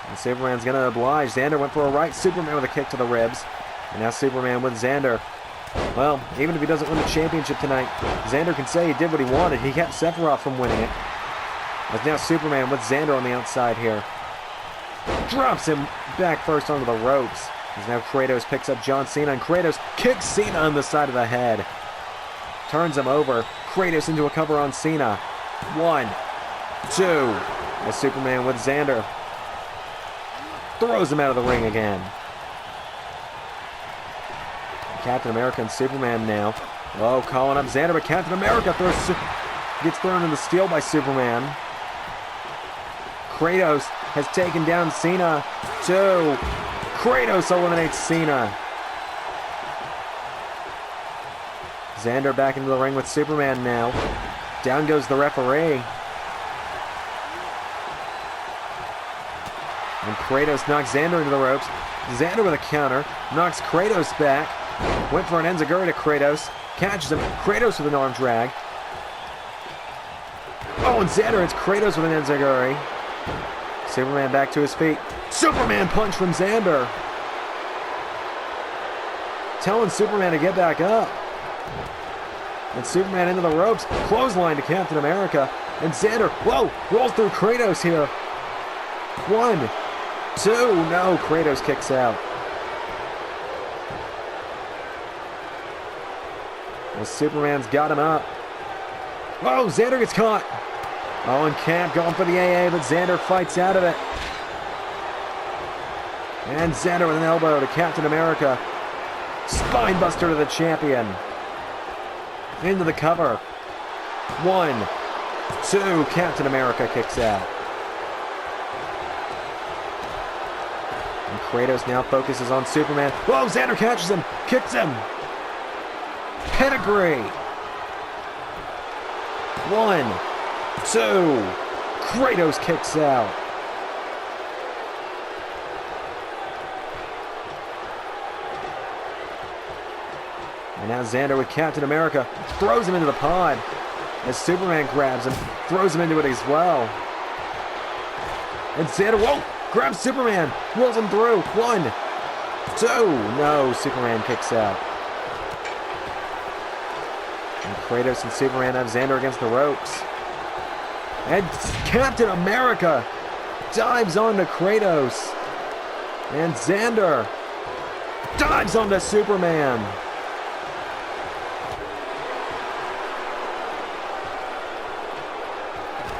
And Superman's going to oblige. Zander went for a right. Superman with a kick to the ribs. And now Superman with Zander. Well, even if he doesn't win the championship tonight, Zander can say he did what he wanted. He kept Sephiroth from winning it. As now Superman with Zander on the outside here. Drops him back first onto the ropes. As now Kratos picks up John Cena, and Kratos kicks Cena on the side of the head. Turns him over. Kratos into a cover on Cena. 1, 2. As Superman with Zander. throws him out of the ring again. Captain America and Superman now. Oh, calling up Zander, but Captain America gets thrown in the steel by Superman. Kratos has taken down Cena. 2. Kratos eliminates Cena. Zander back into the ring with Superman now. Down goes the referee. And Kratos knocks Zander into the ropes. Zander with a counter. Knocks Kratos back. Went for an enziguri to Kratos. Catches him. Kratos with an arm drag. Oh, and Zander hits Kratos with an enziguri. Superman back to his feet. Superman punch from Zander. Telling Superman to get back up. And Superman into the ropes. Clothesline to Captain America. And Zander, whoa, rolls through Kratos here. 1, 2, no, Kratos kicks out. Well, Superman's got him up. Whoa, Zander gets caught. Oh, and Cap going for the AA, but Zander fights out of it. And Zander with an elbow to Captain America. Spinebuster to the champion. Into the cover. 1, 2, Captain America kicks out. And Kratos now focuses on Superman. Whoa, Zander catches him, kicks him. Pedigree. 1, 2, Kratos kicks out. And now Zander with Captain America throws him into the pod as Superman grabs him, throws him into it as well. And Zander, whoa, grabs Superman, rolls him through. 1, 2, no, Superman kicks out. And Kratos and Superman have Zander against the ropes. And Captain America dives onto Kratos. And Zander dives onto Superman.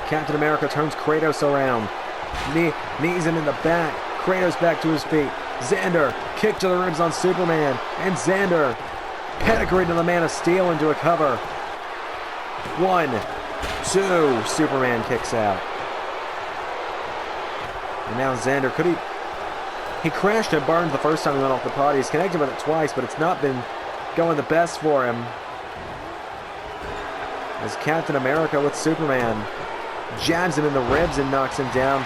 Captain America turns Kratos around. Knees him in the back. Kratos back to his feet. Zander, kick to the ribs on Superman. And Zander, pedigree to the Man of Steel into a cover. 1, 2, Superman kicks out. And now Zander, he crashed and burned the first time he went off the pod. He's connected with it twice, but it's not been going the best for him. As Captain America with Superman jabs him in the ribs and knocks him down.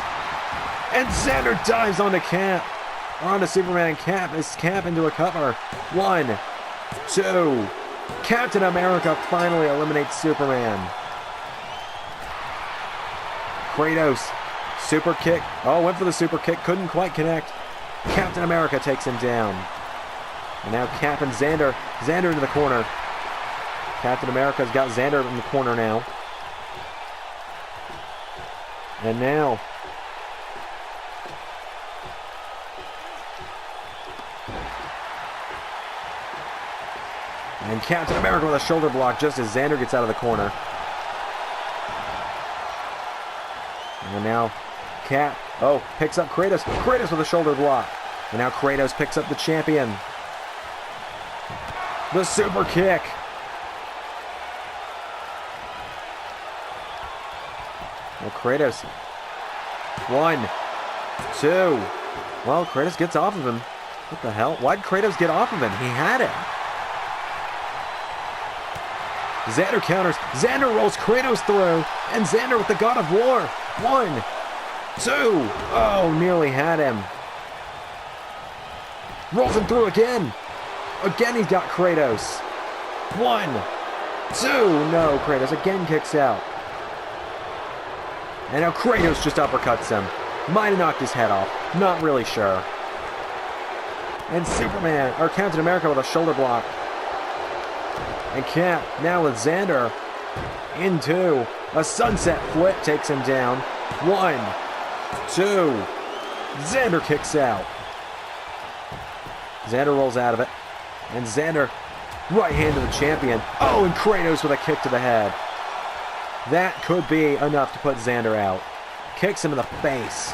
And Zander dives onto Cap. Or onto Superman and Cap. Is Cap into a cover. 1, 2. Captain America finally eliminates Superman. Kratos. Super kick. Oh, went for the super kick. Couldn't quite connect. Captain America takes him down. And now Cap and Zander. Zander into the corner. Captain America's got Zander in the corner now. And now and Captain America with a shoulder block just as Zander gets out of the corner. And now Cap, picks up Kratos. Kratos with a shoulder block. And now Kratos picks up the champion. The super kick. Well, Kratos. 1, 2. Well, Kratos gets off of him. What the hell? Why'd Kratos get off of him? He had him. Zander counters. Zander rolls Kratos through. And Zander with the God of War. 1, 2. Oh, nearly had him. Rolls him through again. Again, he's got Kratos. 1, 2. No, Kratos again kicks out. And now Kratos just uppercuts him. Might have knocked his head off. Not really sure. And Superman, or Captain America with a shoulder block. And Cap, now with Zander, into a sunset flip, takes him down. 1, 2. Zander kicks out. Zander rolls out of it. And Zander, right hand to the champion. Oh, and Kratos with a kick to the head. That could be enough to put Zander out. Kicks him in the face.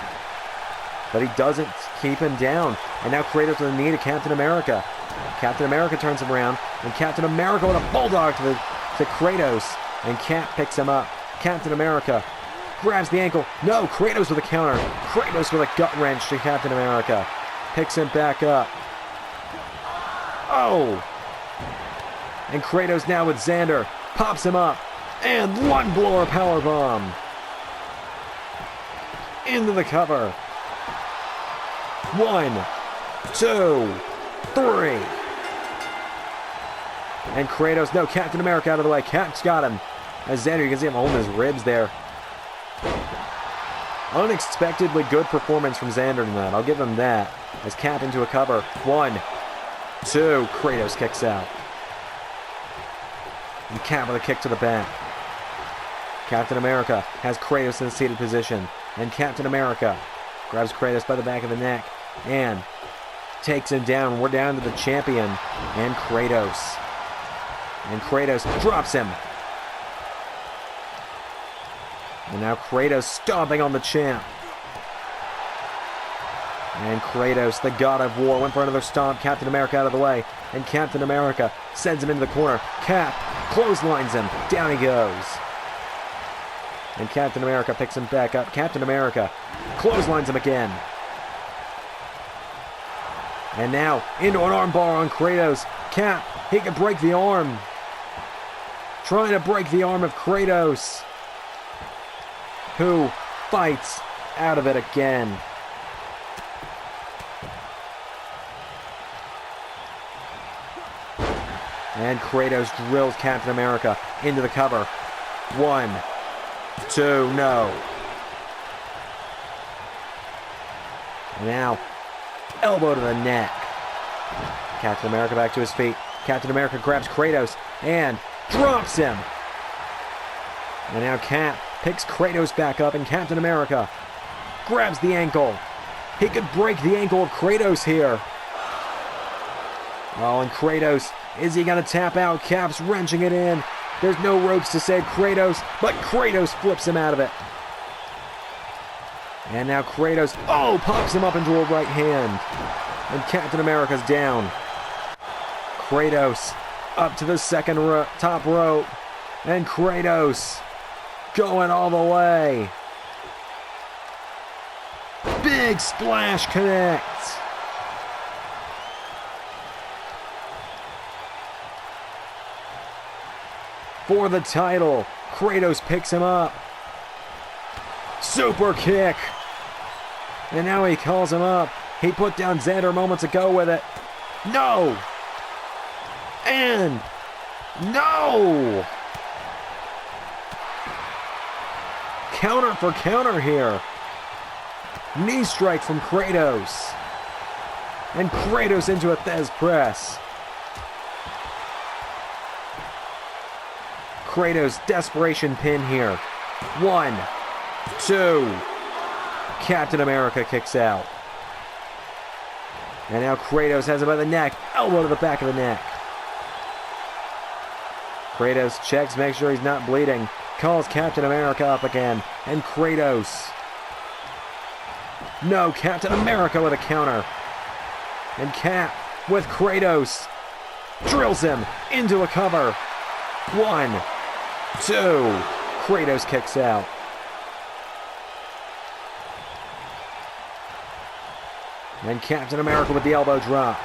but he doesn't keep him down. And now Kratos with a knee to Captain America. Captain America turns him around, and Captain America with a bulldog to Kratos, and Cap picks him up. Captain America grabs the ankle. No, Kratos with a counter. Kratos with a gut wrench to Captain America. Picks him back up. Oh! And Kratos now with Zander. Pops him up. And one blower powerbomb. Into the cover. 1, 2, 3. And Kratos, no, Captain America out of the way. Cap's got him. As Zander, you can see him holding his ribs there. Unexpectedly good performance from Zander tonight. I'll give him that. As Cap into a cover. 1, 2. Kratos kicks out. And Cap with a kick to the back. Captain America has Kratos in a seated position. And Captain America grabs Kratos by the back of the neck and takes him down. We're down to the champion and Kratos. And Kratos drops him. And now Kratos stomping on the champ. And Kratos, the god of war, went for another stomp. Captain America out of the way. And Captain America sends him into the corner. Cap clotheslines him. Down he goes. And Captain America picks him back up. Captain America clotheslines him again. And now into an armbar on Kratos. Cap, he can break the arm. Trying to break the arm of Kratos, who fights out of it again. And Kratos drills Captain America into the cover. 1, 2, no. Now, elbow to the neck. Captain America back to his feet. Captain America grabs Kratos and drops him. And now Cap picks Kratos back up, and Captain America grabs the ankle. He could break the ankle of Kratos here. Oh, and Kratos, is he going to tap out? Cap's wrenching it in. There's no ropes to save Kratos, but Kratos flips him out of it. And now Kratos, pops him up into a right hand. And Captain America's down. Kratos up to the second top rope. And Kratos going all the way. Big splash connect. For the title, Kratos picks him up. Super kick. And now he calls him up. He put down Zander moments ago with it. No. And no. Counter for counter here. Knee strike from Kratos. And Kratos into a Thez press. Kratos desperation pin here. 1, 2. Captain America kicks out. And now Kratos has him by the neck. Elbow to the back of the neck. Kratos checks, makes sure he's not bleeding. Calls Captain America up again. And Kratos. No, Captain America with a counter. And Cap with Kratos. Drills him into a cover. 1, 2. Kratos kicks out. And Captain America with the elbow drop.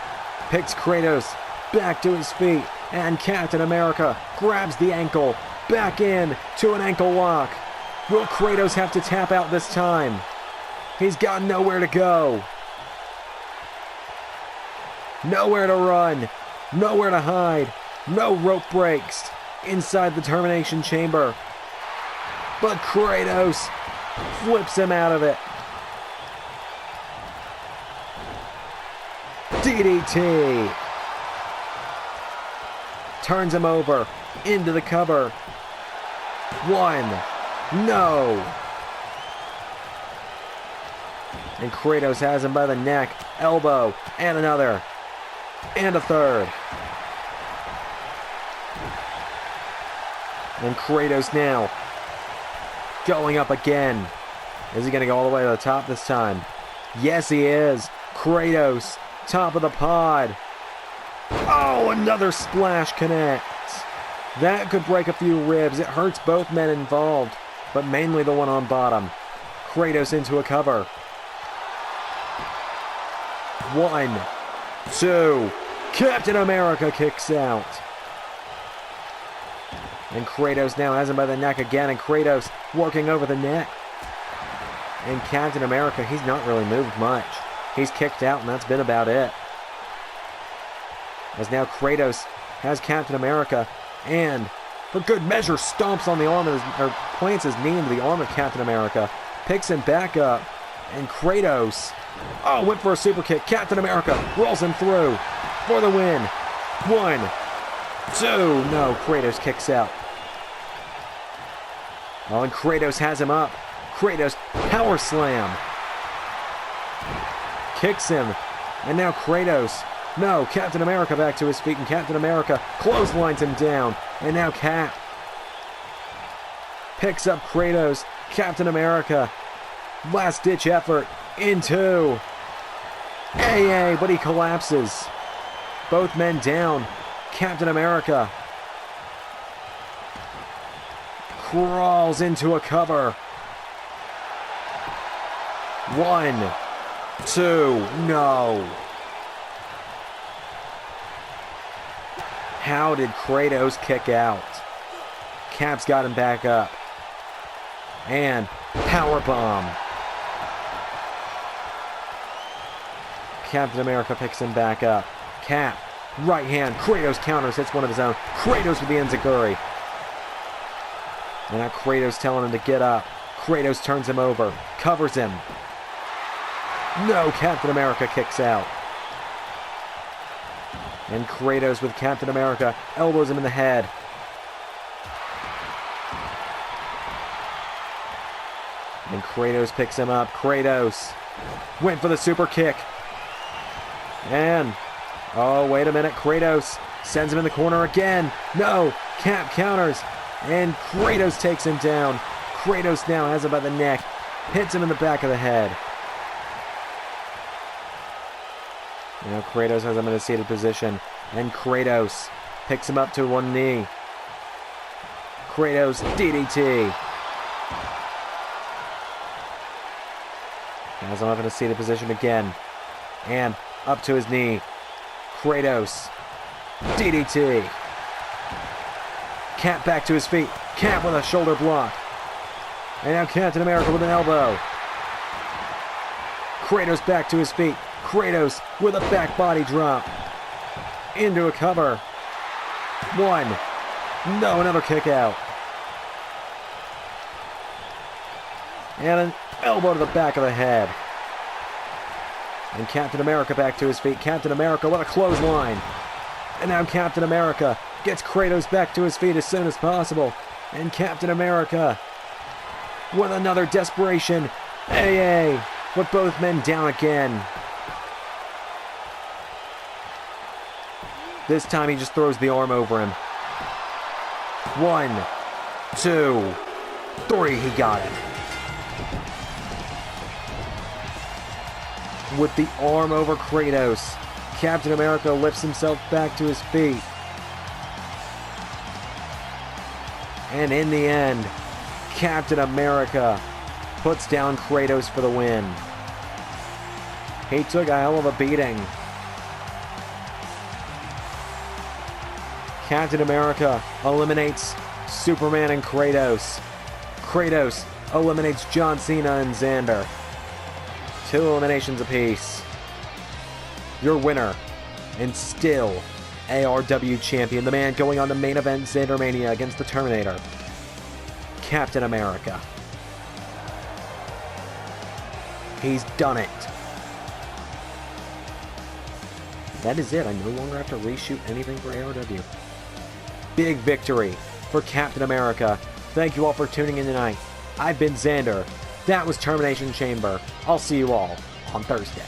Picks Kratos back to his feet. And Captain America grabs the ankle. Back in to an ankle lock. Will Kratos have to tap out this time? He's got nowhere to go. Nowhere to run. Nowhere to hide. No rope breaks inside the Termination Chamber. But Kratos flips him out of it. DDT. Turns him over into the cover. 1. No. And Kratos has him by the neck. Elbow. And another. And a third. And Kratos now going up again. Is he going to go all the way to the top this time? Yes, he is. Kratos, top of the pod. Oh, another splash connects. That could break a few ribs. It hurts both men involved, but mainly the one on bottom. Kratos into a cover. 1, 2. Captain America kicks out. And Kratos now has him by the neck again, and Kratos working over the neck. And Captain America, he's not really moved much. He's kicked out, and that's been about it. As now Kratos has Captain America, and for good measure stomps on the arm of his, or plants his knee into the arm of Captain America, picks him back up, and Kratos, oh, went for a super kick. Captain America rolls him through for the win. 1, 2, no, Kratos kicks out. Oh, and Kratos has him up. Kratos power slam. Kicks him, and now Kratos, no, Captain America back to his feet, and Captain America clotheslines him down, and now Cap picks up Kratos. Captain America, last-ditch effort into AA, but he collapses. Both men down. Captain America crawls into a cover. 1, 2, no. How did Kratos kick out? Cap's got him back up. And powerbomb. Captain America picks him back up. Cap, right hand, Kratos counters, hits one of his own. Kratos with the enziguri. And now Kratos telling him to get up. Kratos turns him over, covers him. No, Captain America kicks out. And Kratos with Captain America elbows him in the head. And Kratos picks him up. Kratos went for the super kick. And, oh, wait a minute. Kratos sends him in the corner again. No, Cap counters. And Kratos takes him down. Kratos now has him by the neck. Hits him in the back of the head. Now Kratos has him in a seated position. And Kratos picks him up to one knee. Kratos DDT. Has him up in a seated position again. And up to his knee. Kratos DDT. Cap back to his feet. Cap with a shoulder block. And now Captain America with an elbow. Kratos back to his feet. Kratos with a back body drop. Into a cover. 1. No, another kick out. And an elbow to the back of the head. And Captain America back to his feet. Captain America with a clothesline. And now Captain America gets Kratos back to his feet as soon as possible. And Captain America with another desperation AA. With both men down again. This time he just throws the arm over him. 1, 2, 3. He got it. With the arm over Kratos, Captain America lifts himself back to his feet. And in the end, Captain America puts down Kratos for the win. He took a hell of a beating. Captain America eliminates Superman and Kratos. Kratos eliminates John Cena and Zander. 2 eliminations apiece. Your winner, and still ARW champion, the man going on to main event ZanderMania against the Terminator, Captain America. He's done it. That is it. I no longer have to reshoot anything for ARW. Big victory for Captain America. Thank you all for tuning in tonight. I've been Zander. That was Termination Chamber. I'll see you all on Thursday.